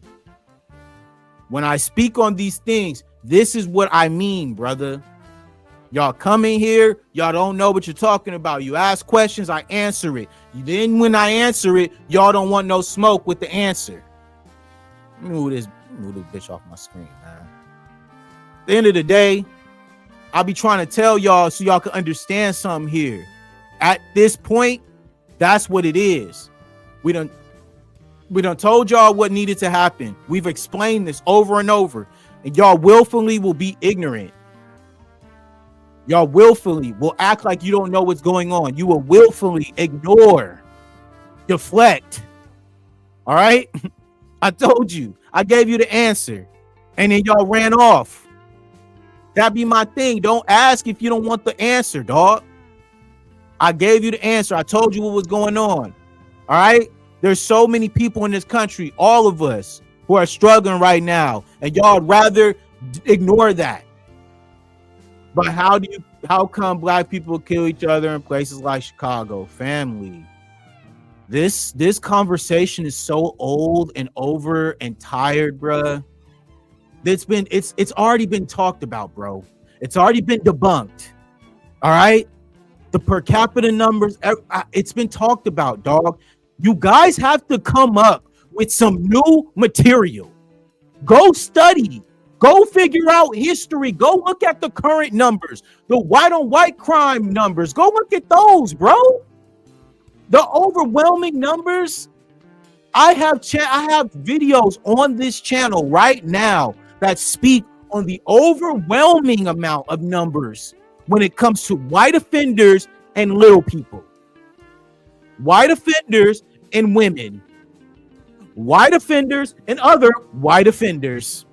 When I speak on these things, this is what I mean, brother. Y'all come in here, y'all don't know what you're talking about. You ask questions, I answer it. Then when I answer it, y'all don't want no smoke with the answer. Let me move this bitch off my screen, man. At the end of the day, I'll be trying to tell y'all so y'all can understand something here. At this point, that's what it is. We done told y'all what needed to happen. We've explained this over and over. And y'all willfully will be ignorant. Y'all willfully will act like you don't know what's going on. You will willfully ignore, deflect. All right? I told you. I gave you the answer. And then y'all ran off. That be my thing. Don't ask if you don't want the answer, dog. I gave you the answer. I told you what was going on. All right? There's so many people in this country, all of us, who are struggling right now, and y'all rather ignore that. But how come Black people kill each other in places like Chicago? Family. This conversation is so old and over and tired, bruh. It's already been talked about, bro. It's already been debunked. All right? The per capita numbers, it's been talked about, dog. You guys have to come up with some new material. Go study. Go figure out history. Go look at the current numbers, the white on white crime numbers. Go look at those, bro. The overwhelming numbers. I have videos on this channel right now that speak on the overwhelming amount of numbers when it comes to white offenders and little people. White offenders and women. White offenders and other white offenders.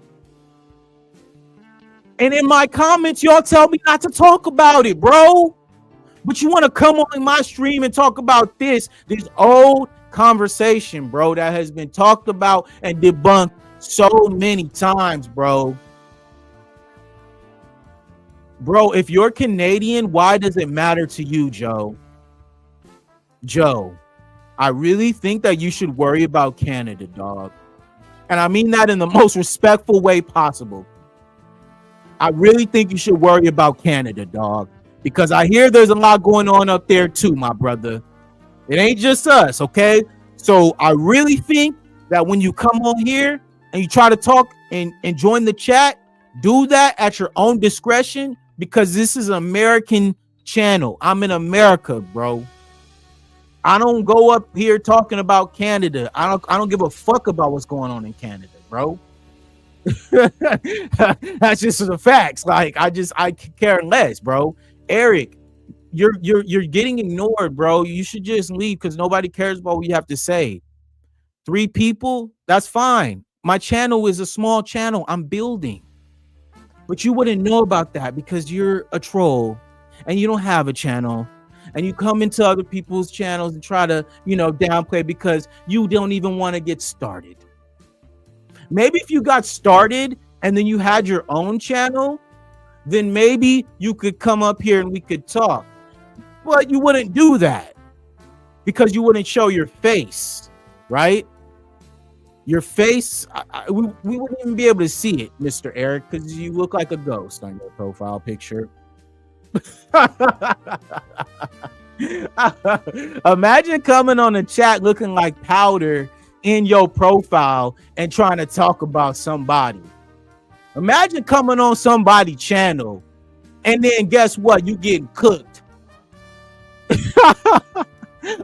And in my comments, y'all tell me not to talk about it, bro. But you want to come on my stream and talk about this old conversation, bro, that has been talked about and debunked so many times, bro. Bro, if you're Canadian, why does it matter to you, Joe? Joe, I really think that you should worry about Canada, dog. And I mean that in the most respectful way possible. I really think you should worry about Canada, dog. Because I hear there's a lot going on up there too, my brother. It ain't just us, okay? So I really think that when you come on here and you try to talk and join the chat, do that at your own discretion, because this is an American channel. I'm in America, bro. I don't go up here talking about Canada. I don't give a fuck about what's going on in Canada, bro. That's just the facts. Like I care less, bro. Eric, you're getting ignored, bro. You should just leave because nobody cares about what you have to say. 3 people, that's fine. My channel is a small channel. I'm building. But you wouldn't know about that because you're a troll and you don't have a channel. And you come into other people's channels and try to, downplay because you don't even want to get started. Maybe if you got started and then you had your own channel, then maybe you could come up here and we could talk. But you wouldn't do that because you wouldn't show your face, right? Your face, we wouldn't even be able to see it, Mr. Eric, because you look like a ghost on your profile picture. Imagine coming on the chat looking like powder in your profile and trying to talk about somebody. Imagine coming on somebody's channel and then guess what? You getting cooked.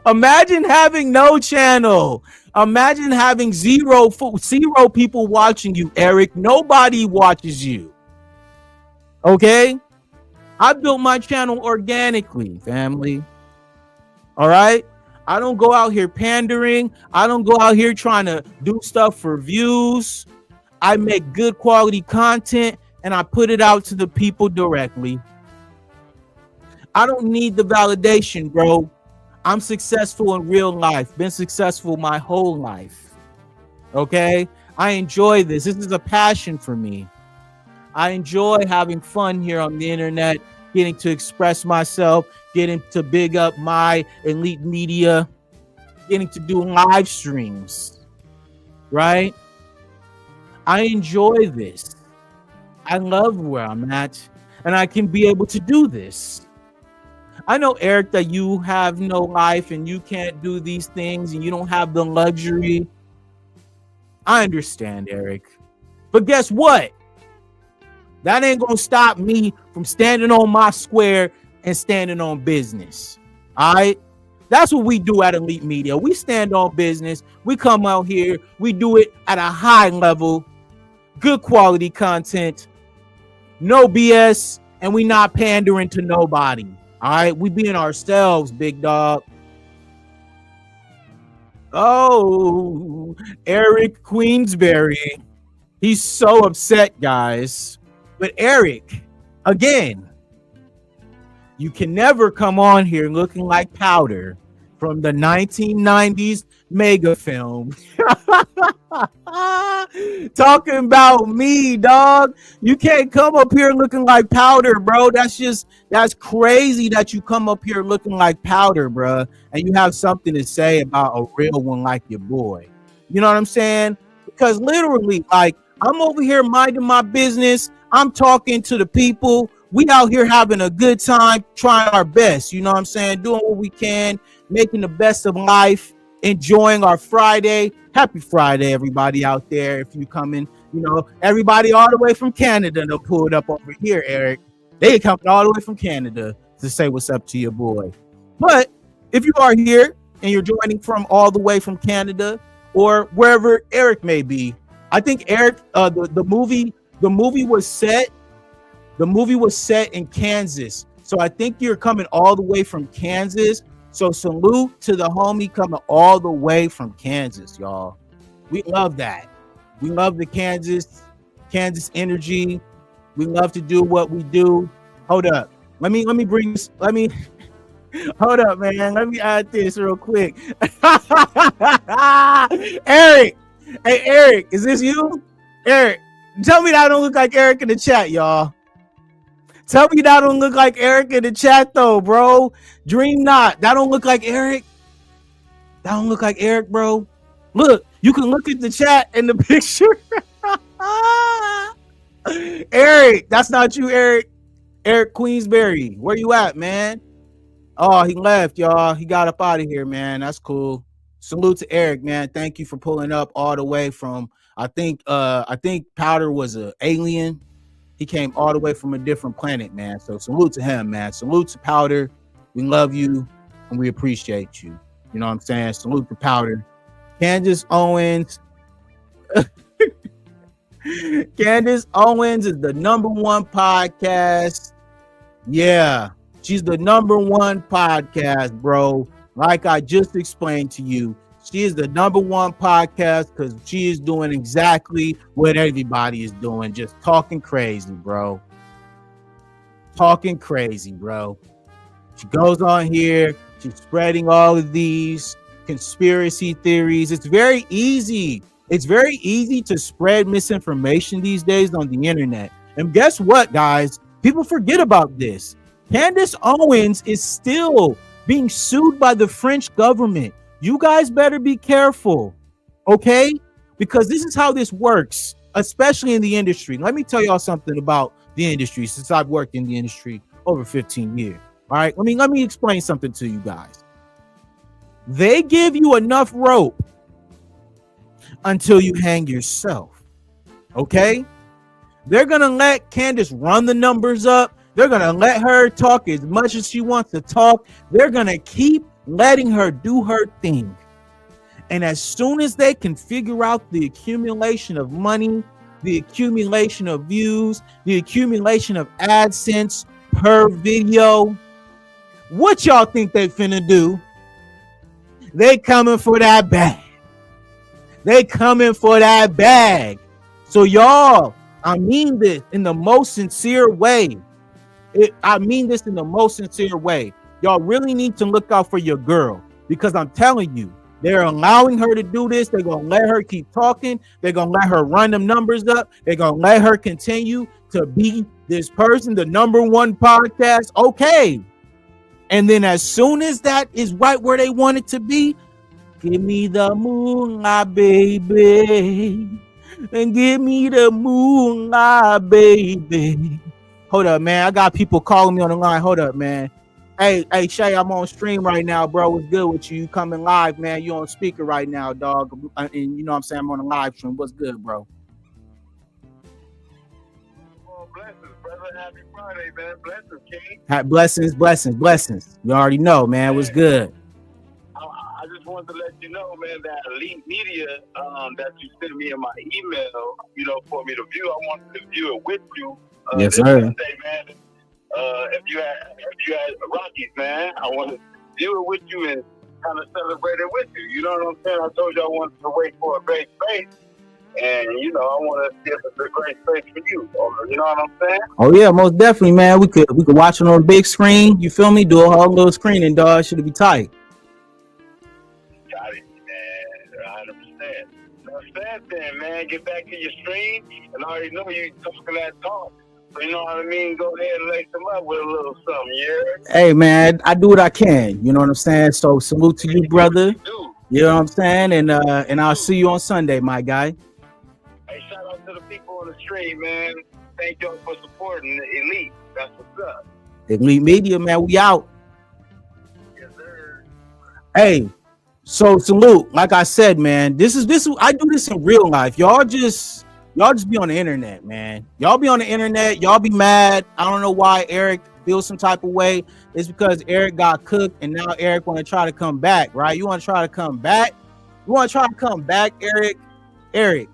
Imagine having no channel. Imagine having zero people watching you, Eric. Nobody watches you. Okay? I built my channel organically, family. All right? I don't go out here pandering. I don't go out here trying to do stuff for views. I make good quality content and I put it out to the people directly. I don't need the validation, bro. I'm successful in real life. Been successful my whole life. Okay? I enjoy this. This is a passion for me. I enjoy having fun here on the internet, getting to express myself, getting to big up my elite media, getting to do live streams, right? I enjoy this. I love where I'm at, and I can be able to do this. I know, Eric, that you have no life and you can't do these things and you don't have the luxury. I understand, Eric. But guess what? That ain't gonna stop me from standing on my square and standing on business. All right? That's what we do at Elite Media. We stand on business. We come out here. We do it at a high level. Good quality content. No BS. And we not pandering to nobody. All right? We being ourselves, big dog. Oh, Eric Queensberry. He's so upset, guys. But Eric, again, you can never come on here looking like powder from the 1990s MAGA film. Talking about me, dog. You can't come up here looking like powder, bro. That's crazy that you come up here looking like powder, bro. And you have something to say about a real one like your boy. You know what I'm saying? Because literally, like, I'm over here minding my business. I'm talking to the people. We out here having a good time, trying our best. You know what I'm saying? Doing what we can, making the best of life, enjoying our Friday. Happy Friday, everybody out there. If you coming, you know, everybody all the way from Canada to pull it up over here, Eric. They coming all the way from Canada to say what's up to your boy. But if you are here and you're joining from all the way from Canada or wherever Eric may be, I think Eric, the movie was set. The movie was set in Kansas. So I think you're coming all the way from Kansas. So salute to the homie coming all the way from Kansas, y'all. We love that. We love the Kansas energy. We love to do what we do. Hold up. Let me bring this. Hold up, man. Let me add this real quick. Eric. Hey, Eric, is this you? Eric, tell me that I don't look like Eric in the chat, y'all. Tell me that I don't look like Eric in the chat, though, bro. Dream not. That don't look like Eric. That don't look like Eric, bro. Look, you can look at the chat in the picture. Eric, that's not you, Eric. Eric Queensberry. Where you at, man? Oh, he left, y'all. He got up out of here, man. That's cool. Salute to Eric, man. Thank you for pulling up all the way from, I think Powder was an alien. He came all the way from a different planet, man. So salute to him, man. Salute to Powder. We love you and we appreciate you. You know what I'm saying? Salute to Powder. Candace Owens. Candace Owens is the #1 podcast. Yeah, she's the #1 podcast, bro. Like I just explained to you, she is the #1 podcast because she is doing exactly what everybody is doing, just talking crazy, bro. Talking crazy, bro. She goes on here, she's spreading all of these conspiracy theories. It's very easy. It's very easy to spread misinformation these days on the internet. And guess what, guys? People forget about this. Candace Owens is still being sued by the French government. You guys better be careful, okay? Because this is how this works, especially in the industry. Let me tell y'all something about the industry since I've worked in the industry over 15 years. All right, let me explain something to you guys. They give you enough rope until you hang yourself, okay? They're going to let Candace run the numbers up. They're going to let her talk as much as she wants to talk. They're going to keep letting her do her thing. And as soon as they can figure out the accumulation of money, the accumulation of views, the accumulation of AdSense per video, what y'all think they finna do? They coming for that bag. They coming for that bag. So y'all, I mean this in the most sincere way. I mean this in the most sincere way. Y'all really need to look out for your girl, because I'm telling you, they're allowing her to do this. They're going to let her keep talking. They're going to let her run them numbers up. They're going to let her continue to be this person, the #1 podcast. Okay. And then as soon as that is right where they want it to be, give me the moonlight, baby. And give me the moonlight, baby. Hold up, man. I got people calling me on the line. Hold up, man. Hey, Shay, I'm on stream right now, bro. What's good with you? You coming live, man. You on speaker right now, dog. And you know what I'm saying? I'm on a live stream. What's good, bro? Well, blessings, brother. Happy Friday, man. Blessings, King. Blessings. You already know, man. What's good? I just wanted to let you know, man, that Elite Media that you sent me in my email, for me to view, I wanted to view it with you. Yes, sir. Sunday, man. If you had Rockies, man, I want to view it with you and kind of celebrate it with you. You know what I'm saying? I told you I wanted to wait for a great space, and I want to see if it's a great space for you. You know what I'm saying? Oh yeah, most definitely, man. We could watch it on a big screen. You feel me? Do a whole little screening, dog. Should be tight. Got it, man. 100%. That's then, man. Get back to your stream, and I already know you talking that talk. You know what I mean? Go ahead and lace them up with a little something, yeah? Hey, man, I do what I can. You know what I'm saying? So salute to you, brother. You know what I'm saying? And I'll see you on Sunday, my guy. Hey, shout out to the people on the stream, man. Thank y'all for supporting the Elite. That's what's up. Elite Media, man, we out. Yes, sir. Hey, so salute. Like I said, man, this is I do this in real life. Y'all just be on the internet, man. Y'all be on the internet. Y'all be mad. I don't know why Eric feels some type of way. It's because Eric got cooked, and now Eric want to try to come back, right? You want to try to come back? You want to try to come back, Eric? Eric,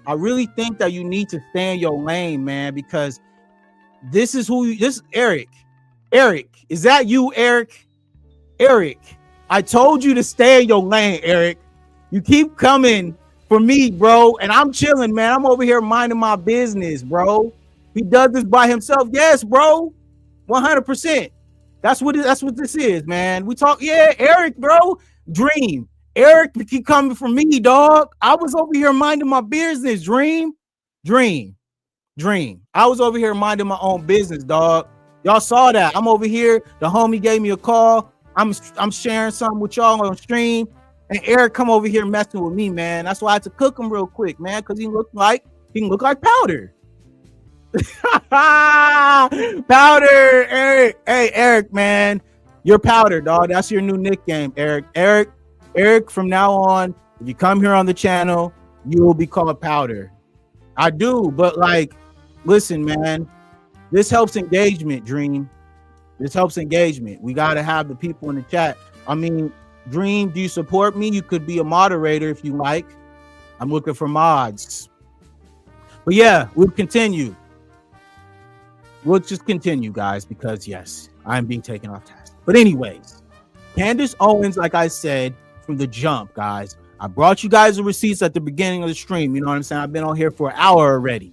I really think that you need to stay in your lane, man, because this is Eric. Eric, is that you, Eric? Eric, I told you to stay in your lane, Eric. You keep coming for me, bro, and I'm chilling, man. I'm over here minding my business, bro. He does this by himself. Yes, bro. 100%. That's what this is, man. We talk, yeah, Eric, bro. Dream. Eric keep coming for me, dog. I was over here minding my business. Dream. I was over here minding my own business, dog. Y'all saw that. I'm over here. The homie gave me a call. I'm sharing something with y'all on stream. And Eric come over here messing with me, man. That's why I had to cook him real quick, man, because he can look like powder. Powder, Eric. Hey, Eric, man, you're powder, dog. That's your new nickname, Eric. Eric. From now on, if you come here on the channel, you will be called Powder. I do, but like, listen, man, this helps engagement, Dream. This helps engagement. We got to have the people in the chat. I mean, Dream, do you support me? You could be a moderator if you like. I'm looking for mods. But yeah, we'll continue. We'll just continue, guys, because yes, I'm being taken off task. But anyways, Candace Owens, like I said from the jump, guys, I brought you guys the receipts at the beginning of the stream. You know what I'm saying? I've been on here for an hour already.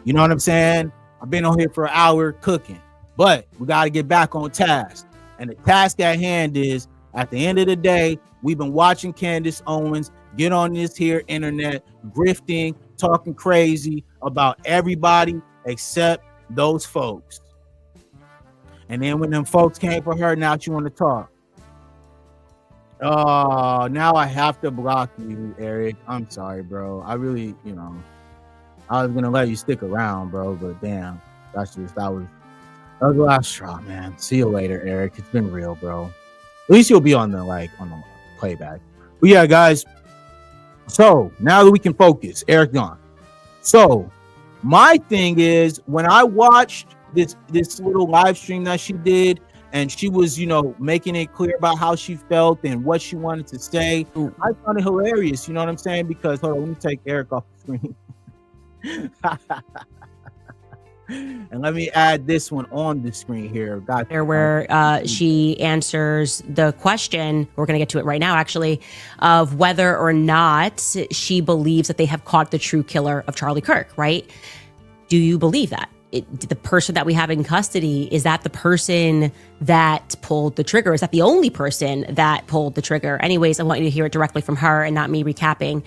You know what I'm saying? I've been on here for an hour cooking. But we got to get back on task. And the task at hand is, at the end of the day, we've been watching Candace Owens get on this here internet, grifting, talking crazy about everybody except those folks. And then when them folks came for her, now she want to talk. Oh, now I have to block you, Eric. I'm sorry, bro. I really, I was gonna let you stick around, bro, but damn, that was the last straw, man. See you later, Eric. It's been real, bro. At least you'll be on the playback. But yeah, guys. So now that we can focus, Eric gone. So my thing is, when I watched this little live stream that she did, and she was, making it clear about how she felt and what she wanted to say, I found it hilarious. You know what I'm saying? Because hold on, let me take Eric off the screen. And let me add this one on the screen here. Where she answers the question, we're going to get to it right now, actually, of whether or not she believes that they have caught the true killer of Charlie Kirk, right? Do you believe that? The person that we have in custody, is that the person that pulled the trigger? Is that the only person that pulled the trigger? Anyways, I want you to hear it directly from her and not me recapping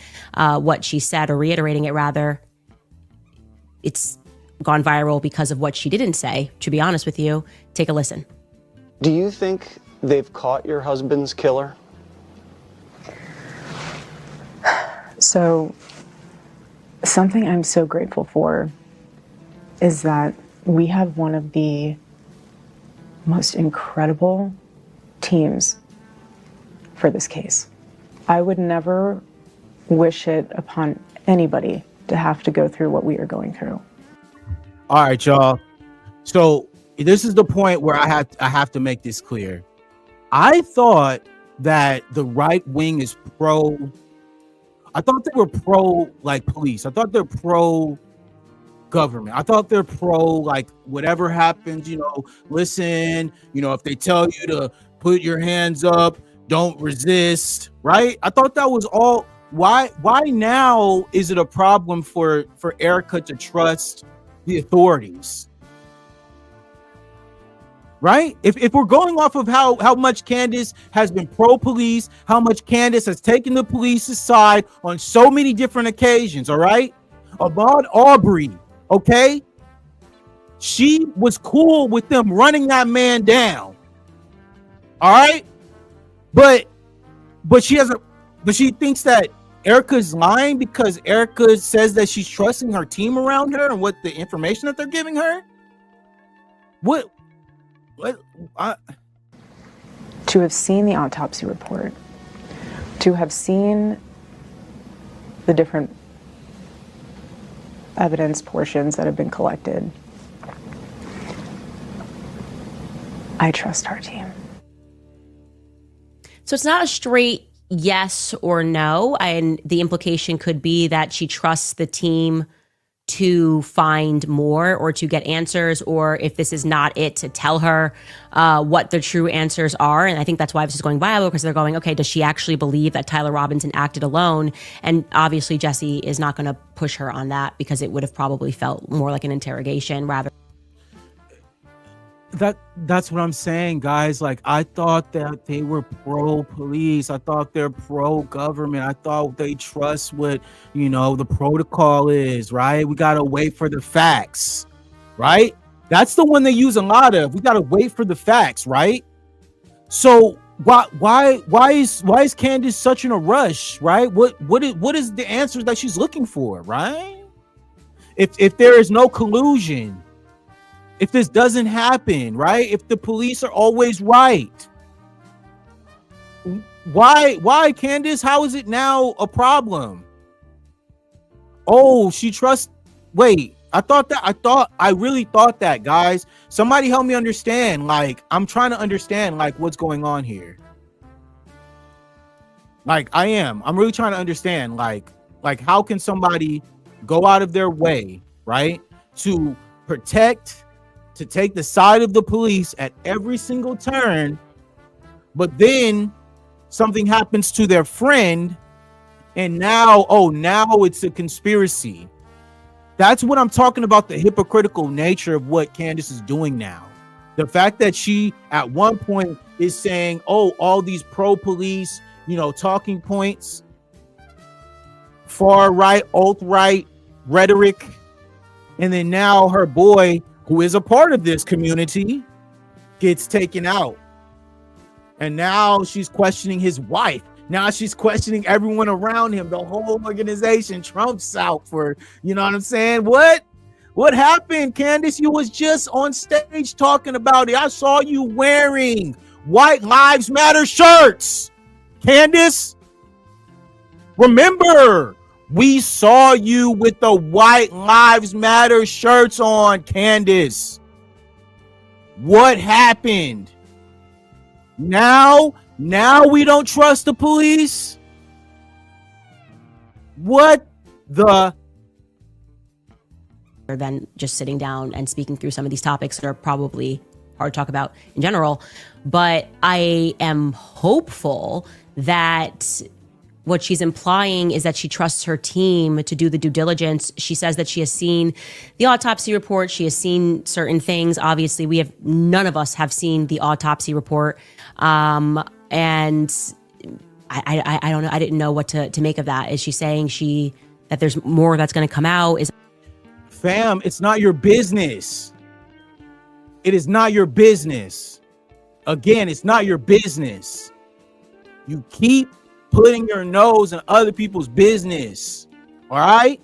what she said, or reiterating it rather. It's gone viral because of what she didn't say, to be honest with you. Take a listen. Do you think they've caught your husband's killer? So, something I'm so grateful for is that we have one of the most incredible teams for this case. I would never wish it upon anybody to have to go through what we are going through. All right, y'all. So this is the point where I have to make this clear. I thought that the right wing is pro. I thought they were pro police. I thought they're pro government. I thought they're pro whatever happens, listen, if they tell you to put your hands up, don't resist, right? I thought that was all. Why now is it a problem for Erika to trust the authorities? Right? If we're going off of how much Candace has been pro-police, how much Candace has taken the police's side on so many different occasions, all right? Ahmaud Arbery, okay? She was cool with them running that man down. All right? But she thinks that Erika's lying because Erika says that she's trusting her team around her and what the information that they're giving her. To have seen the autopsy report, to have seen the different evidence portions that have been collected, I trust our team. So it's not a straight yes or no, and the implication could be that she trusts the team to find more or to get answers, or if this is not it, to tell her what the true answers are. And I think that's why this is going viral, because they're going, okay, does she actually believe that Tyler Robinson acted alone? And obviously Jesse is not going to push her on that, because it would have probably felt more like an interrogation rather. That's what I'm saying, guys. I thought that they were pro-police. I thought they're pro-government. I thought they trust what, the protocol is, right? We got to wait for the facts, right? That's the one they use a lot of. We got to wait for the facts, right? So why is Candace such in a rush, right? What is the answers that she's looking for, right? If there is no collusion, if this doesn't happen, right? If the police are always right, why, Candace? How is it now a problem? Oh, she trusts. Wait, I really thought that, guys. Somebody help me understand. I'm trying to understand, what's going on here. I'm really trying to understand, how can somebody go out of their way, right, to protect, to take the side of the police at every single turn, but then something happens to their friend, and now it's a conspiracy. That's what I'm talking about, the hypocritical nature of what Candace is doing now. The fact that she at one point is saying, all these pro-police, talking points, far right, alt-right rhetoric, and then now her boy, who is a part of this community, gets taken out. And now she's questioning his wife. Now she's questioning everyone around him. The whole organization, Trump's out for, you know what I'm saying? What happened, Candace? You was just on stage talking about it. I saw you wearing White Lives Matter shirts, Candace. Remember, we saw you with the White Lives Matter shirts on, Candace. What happened? Now we don't trust the police? What the? Than just sitting down and speaking through some of these topics that are probably hard to talk about in general. But I am hopeful that what she's implying is that she trusts her team to do the due diligence. She says that she has seen the autopsy report. She has seen certain things. Obviously, none of us have seen the autopsy report. And I don't know. I didn't know what to make of that. Is she saying that there's more that's going to come out? Fam, it's not your business. It is not your business. Again, it's not your business. You keep putting your nose in other people's business. All right?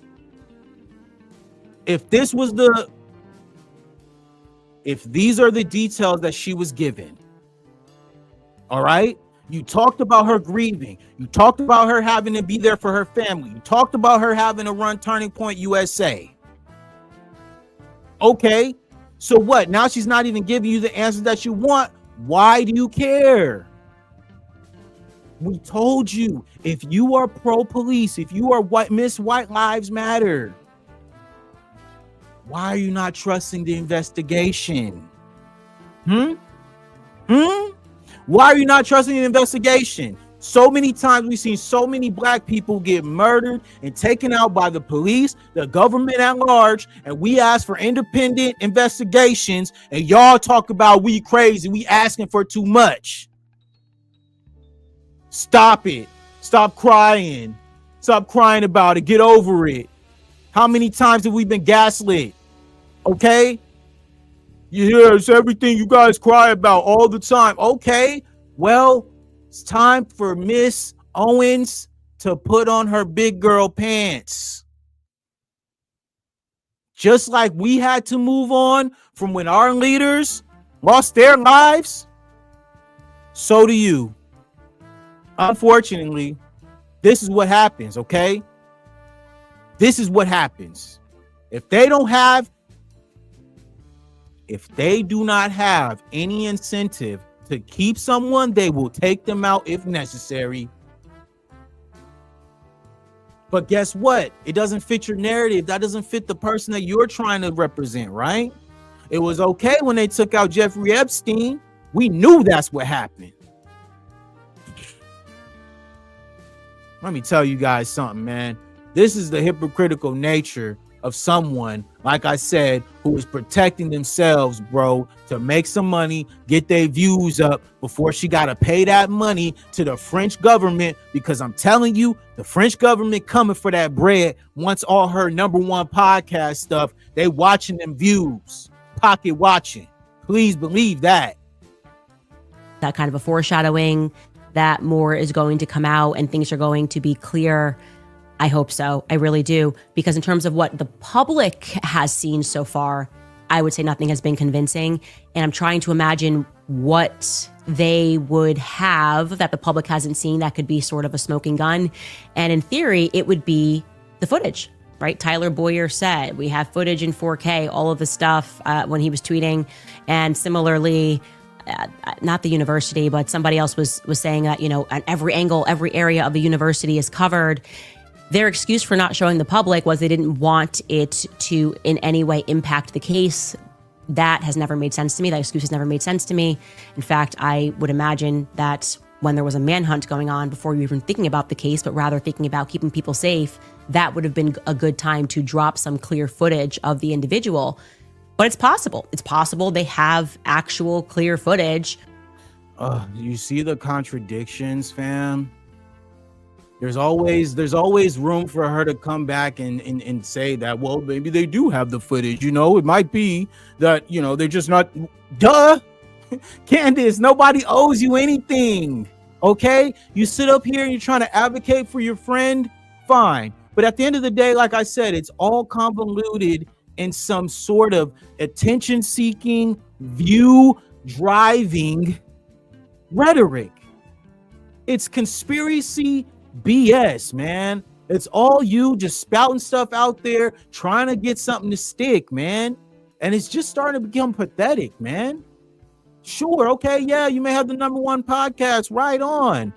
If these are the details that she was given, all right? You talked about her grieving. You talked about her having to be there for her family. You talked about her having to run Turning Point USA. Okay, so what? Now she's not even giving you the answers that you want. Why do you care? We told you, if you are pro-police, if you are Miss White Lives Matter, why are you not trusting the investigation? Why are you not trusting the investigation? So many times we've seen so many black people get murdered and taken out by the police, the government at large, and we ask for independent investigations, and y'all talk about we crazy, we asking for too much. Stop it. Stop crying. Stop crying about it. Get over it. How many times have we been gaslit? Okay? Yeah, it's everything you guys cry about all the time. Okay, well, it's time for Miss Owens to put on her big girl pants. Just like we had to move on from when our leaders lost their lives, so do you. Unfortunately, this is what happens, okay? This is what happens. If they do not have any incentive to keep someone, they will take them out if necessary. But guess what? It doesn't fit your narrative. That doesn't fit the person that you're trying to represent, right? It was okay when they took out Jeffrey Epstein. We knew that's what happened. Let me tell you guys something, man. This is the hypocritical nature of someone, like I said, who is protecting themselves, bro, to make some money, get their views up before she got to pay that money to the French government, because I'm telling you, the French government coming for that bread. Once all her #1 podcast stuff, they watching them views, pocket watching. Please believe that. That kind of a foreshadowing that more is going to come out and things are going to be clear. I hope so. I really do. Because in terms of what the public has seen so far, I would say nothing has been convincing. And I'm trying to imagine what they would have that the public hasn't seen that could be sort of a smoking gun. And in theory, it would be the footage, right? Tyler Boyer said, we have footage in 4K, all of the stuff when he was tweeting. And similarly, not the university, but somebody else was saying that, you know, at every angle, every area of the university is covered. Their excuse for not showing the public was they didn't want it to in any way impact the case. That has never made sense to me. That excuse has never made sense to me. In fact, I would imagine that when there was a manhunt going on, before you even thinking about the case, but rather thinking about keeping people safe, that would have been a good time to drop some clear footage of the individual. But it's possible. It's possible they have actual clear footage. You see the contradictions, fam? There's always room for her to come back and say that, well, maybe they do have the footage. You know, it might be that, you know, they're just not, duh. Candace, nobody owes you anything. Okay? You sit up here and you're trying to advocate for your friend. Fine. But at the end of the day, like I said, it's all convoluted in some sort of attention seeking, view driving rhetoric. It's conspiracy BS, man. It's all you just spouting stuff out there, trying to get something to stick, man. And it's just starting to become pathetic, man. Sure, okay, yeah, you may have the #1 podcast, right on.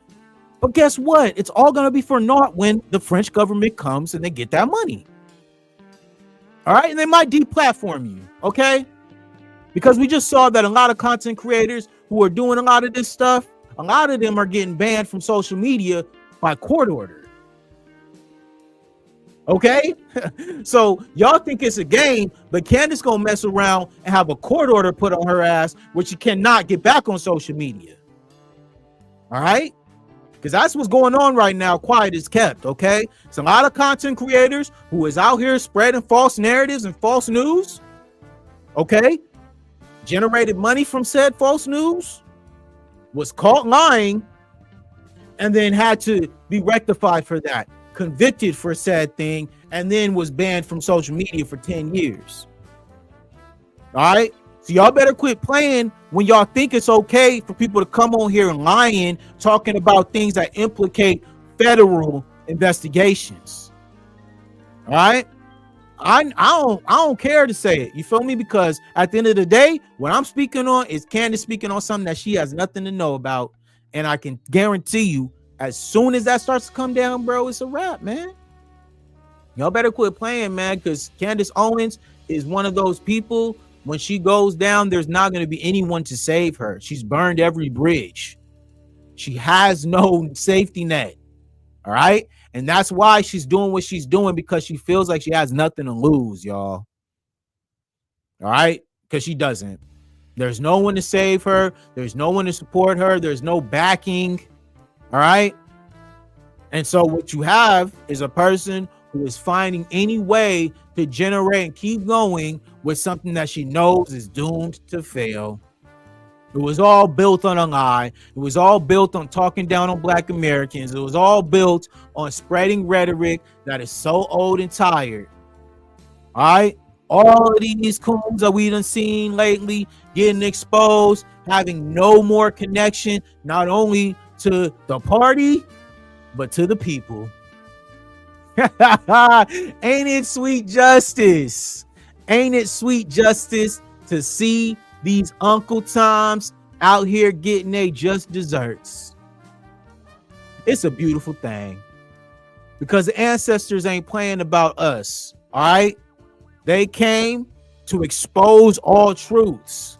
But guess what? It's all going to be for naught when the French government comes and they get that money. All right, and they might deplatform you, okay? Because we just saw that a lot of content creators who are doing a lot of this stuff, a lot of them are getting banned from social media by court order. Okay, so y'all think it's a game, but Candace gonna mess around and have a court order put on her ass, which she cannot get back on social media. All right, because that's what's going on right now. Quiet is kept. Okay, it's a lot of content creators who is out here spreading false narratives and false news. Okay, generated money from said false news, was caught lying, and then had to be rectified for that. Convicted for a said thing, and then was banned from social media for 10 years. All right, so y'all better quit playing when y'all think it's okay for people to come on here and lying, talking about things that implicate federal investigations. All right, I don't care to say it, you feel me? Because at the end of the day, what I'm speaking on is Candace speaking on something that she has nothing to know about, and I can guarantee you, as soon as that starts to come down, bro, it's a wrap, man. Y'all better quit playing, man, because Candace Owens is one of those people, when she goes down, there's not going to be anyone to save her. She's burned every bridge. She has no safety net, all right? And that's why she's doing what she's doing, because she feels like she has nothing to lose, y'all. All right? Because she doesn't. There's no one to save her. There's no one to support her. There's no backing. All right. And so what you have is a person who is finding any way to generate and keep going with something that she knows is doomed to fail. It was all built on a lie. It was all built on talking down on Black Americans. It was all built on spreading rhetoric that is so old and tired. All right. All of these coons that we done seen lately getting exposed, having no more connection, not only to the party, but to the people. Ain't it sweet justice? Ain't it sweet justice to see these Uncle Toms out here getting they just desserts? It's a beautiful thing, because the ancestors ain't playing about us. All right, they came to expose all truths,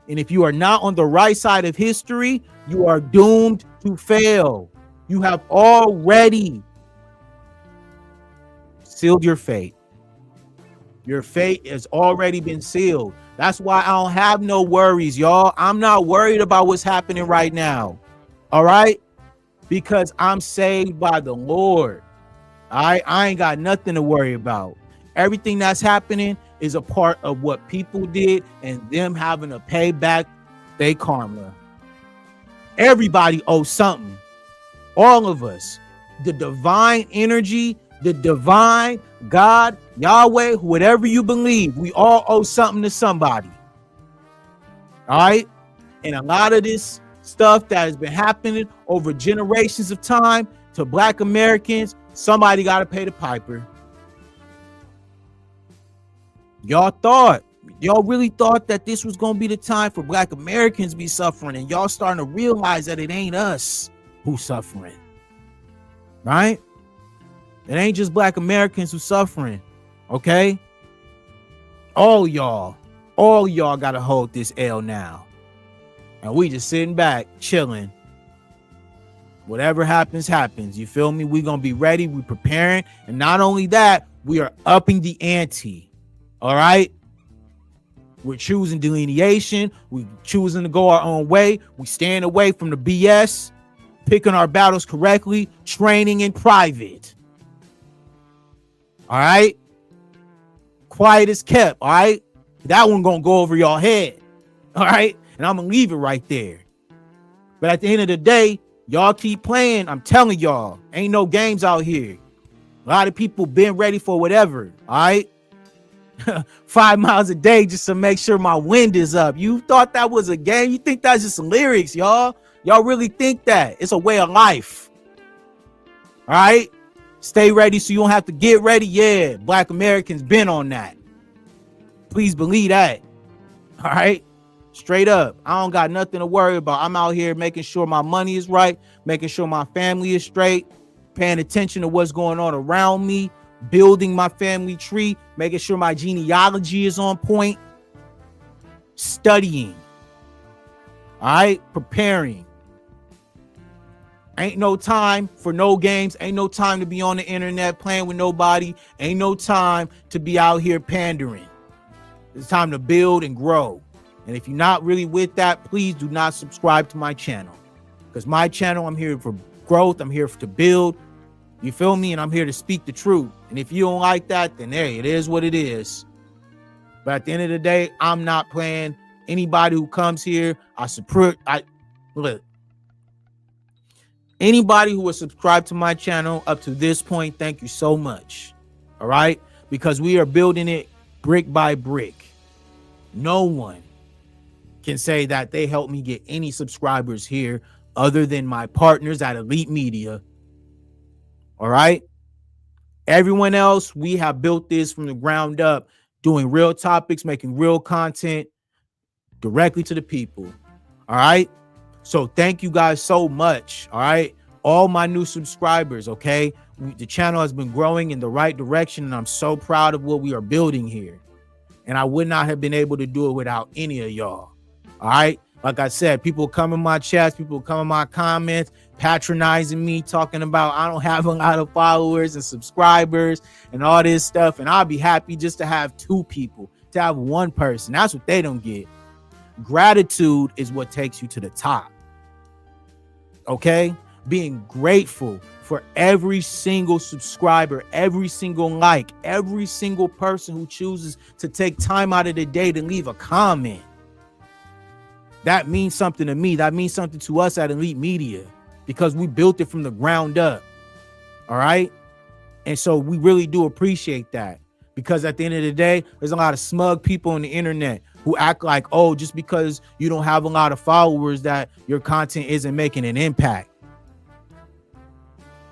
and if you are not on the right side of history, you are doomed to fail. You have already sealed your fate. Your fate has already been sealed. That's why I don't have no worries, y'all. I'm not worried about what's happening right now. All right? Because I'm saved by the Lord. All right? I ain't got nothing to worry about. Everything that's happening is a part of what people did and them having to pay back their karma. Everybody owes something. All of us. The divine energy, the divine God, Yahweh, whatever you believe, we all owe something to somebody. All right? And a lot of this stuff that has been happening over generations of time to Black Americans, somebody got to pay the piper. Y'all really thought that this was going to be the time for Black Americans to be suffering, and y'all starting to realize that it ain't us who's suffering, right? It ain't just Black Americans who's suffering, okay? All y'all got to hold this L now. And we just sitting back, chilling. Whatever happens, happens. You feel me? We going to be ready. We preparing. And not only that, we are upping the ante. All right? We're choosing delineation. We're choosing to go our own way. We staying away from the BS, picking our battles correctly, training in private. All right? Quiet is kept. All right? That one going to go over y'all head. All right? And I'm gonna leave it right there. But at the end of the day, y'all keep playing. I'm telling y'all, ain't no games out here. A lot of people been ready for whatever. All right. 5 miles a day just to make sure my wind is up. You thought that was a game? You think that's just lyrics, y'all? Y'all really think that? It's a way of life. All right. Stay ready so you don't have to get ready. Yeah, Black Americans been on that. Please believe that. All right. Straight up. I don't got nothing to worry about. I'm out here making sure my money is right, making sure my family is straight, paying attention to what's going on around me, building my family tree, making sure my genealogy is on point, studying. All right. Preparing. Ain't no time for no games. Ain't no time to be on the internet playing with nobody. Ain't no time to be out here pandering. It's time to build and grow. And if you're not really with that, please do not subscribe to my channel. Because my channel, I'm here for growth. I'm here to build. You feel me? And I'm here to speak the truth. And if you don't like that, then hey, it is what it is. But at the end of the day, I'm not playing. Anybody who comes here, look. Anybody who has subscribed to my channel up to this point, thank you so much. All right? Because we are building it brick by brick. No one can say that they helped me get any subscribers here other than my partners at Elite Media. All right? Everyone else, we have built this from the ground up, doing real topics, making real content directly to the people. All right? So thank you guys so much. All right. All my new subscribers. OK, the channel has been growing in the right direction. And I'm so proud of what we are building here. And I would not have been able to do it without any of y'all. All right. Like I said, people come in my chats, people come in my comments, patronizing me, talking about I don't have a lot of followers and subscribers and all this stuff. And I'll be happy just to have 2 people, to have 1 person. That's what they don't get. Gratitude is what takes you to the top. Okay, being grateful for every single subscriber, every single like, every single person who chooses to take time out of the day to leave a comment. That means something to me. That means something to us at Elite Media because we built it from the ground up. All right. And so we really do appreciate that because at the end of the day, there's a lot of smug people on the internet who act like, oh, just because you don't have a lot of followers that your content isn't making an impact.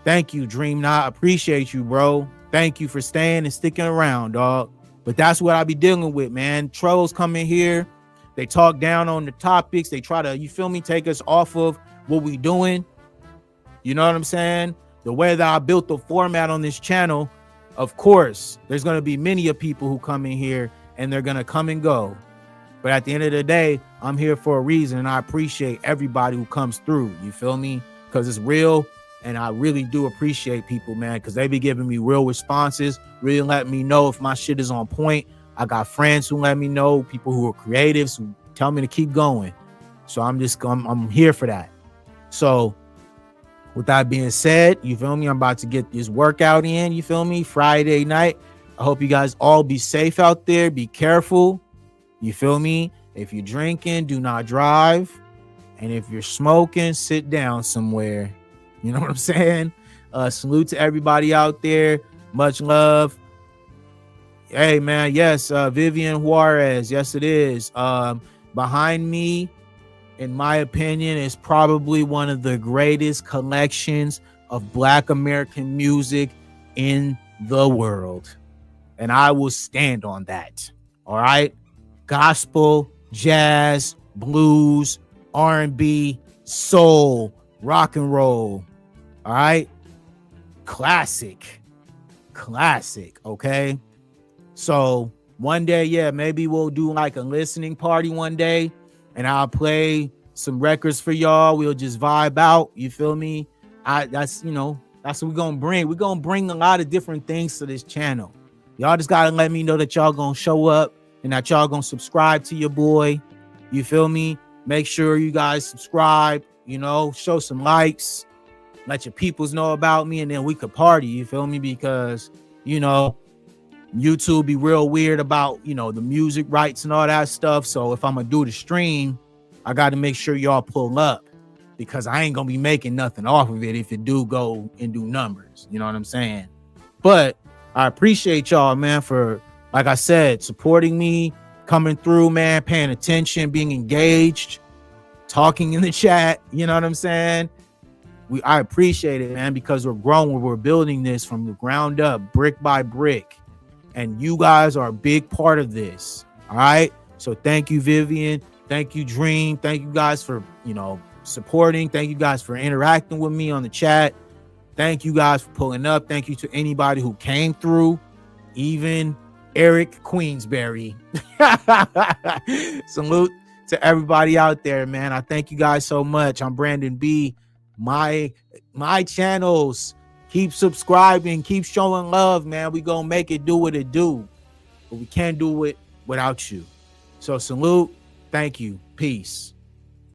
Thank you, Dream Knot. Appreciate you, bro. Thank you for staying and sticking around, dog. But that's what I be dealing with, man. Trolls come in here. They talk down on the topics. They try to, you feel me, take us off of what we doing. You know what I'm saying? The way that I built the format on this channel, of course, there's going to be many of people who come in here and they're going to come and go. But at the end of the day, I'm here for a reason. And I appreciate everybody who comes through. You feel me? Because it's real. And I really do appreciate people, man, because they be giving me real responses, really letting me know if my shit is on point. I got friends who let me know, people who are creatives who tell me to keep going. So I'm here for that. So with that being said, you feel me? I'm about to get this workout in. You feel me? Friday night. I hope you guys all be safe out there. Be careful. You feel me? If you're drinking, do not drive. And if you're smoking, sit down somewhere. You know what I'm saying? Salute to everybody out there. Much love. Hey, man. Yes. Vivian Juarez. Yes, it is. Behind me, in my opinion, is probably one of the greatest collections of Black American music in the world. And I will stand on that. All right. Gospel, jazz, blues, R&B, soul, rock and roll. All right. Classic. Okay. So one day, yeah, maybe we'll do like a listening party one day and I'll play some records for y'all. We'll just vibe out. You feel me? That's what we're going to bring. We're going to bring a lot of different things to this channel. Y'all just got to let me know that y'all going to show up and that y'all going to subscribe to your boy. You feel me? Make sure you guys subscribe, show some likes. Let your peoples know about me, and then we could party. You feel me? Because, YouTube be real weird about, the music rights and all that stuff. So if I'm going to do the stream, I got to make sure y'all pull up, because I ain't gonna be making nothing off of it if it do go and do numbers. You know what I'm saying? But I appreciate y'all, man, for, like I said, supporting me, coming through, man, paying attention, being engaged, talking in the chat. You know what I'm saying? I appreciate it, man, because we're growing. We're building this from the ground up, brick by brick. And you guys are a big part of this. All right. So thank you, Vivian. Thank you, Dream. Thank you guys for, supporting. Thank you guys for interacting with me on the chat. Thank you guys for pulling up. Thank you to anybody who came through, even Eric Queensberry. Salute to everybody out there, man. I thank you guys so much. I'm Brandon B. My channels, keep subscribing, keep showing love, man. We gonna make it do what it do, but we can't do it without you. So salute. Thank you. Peace.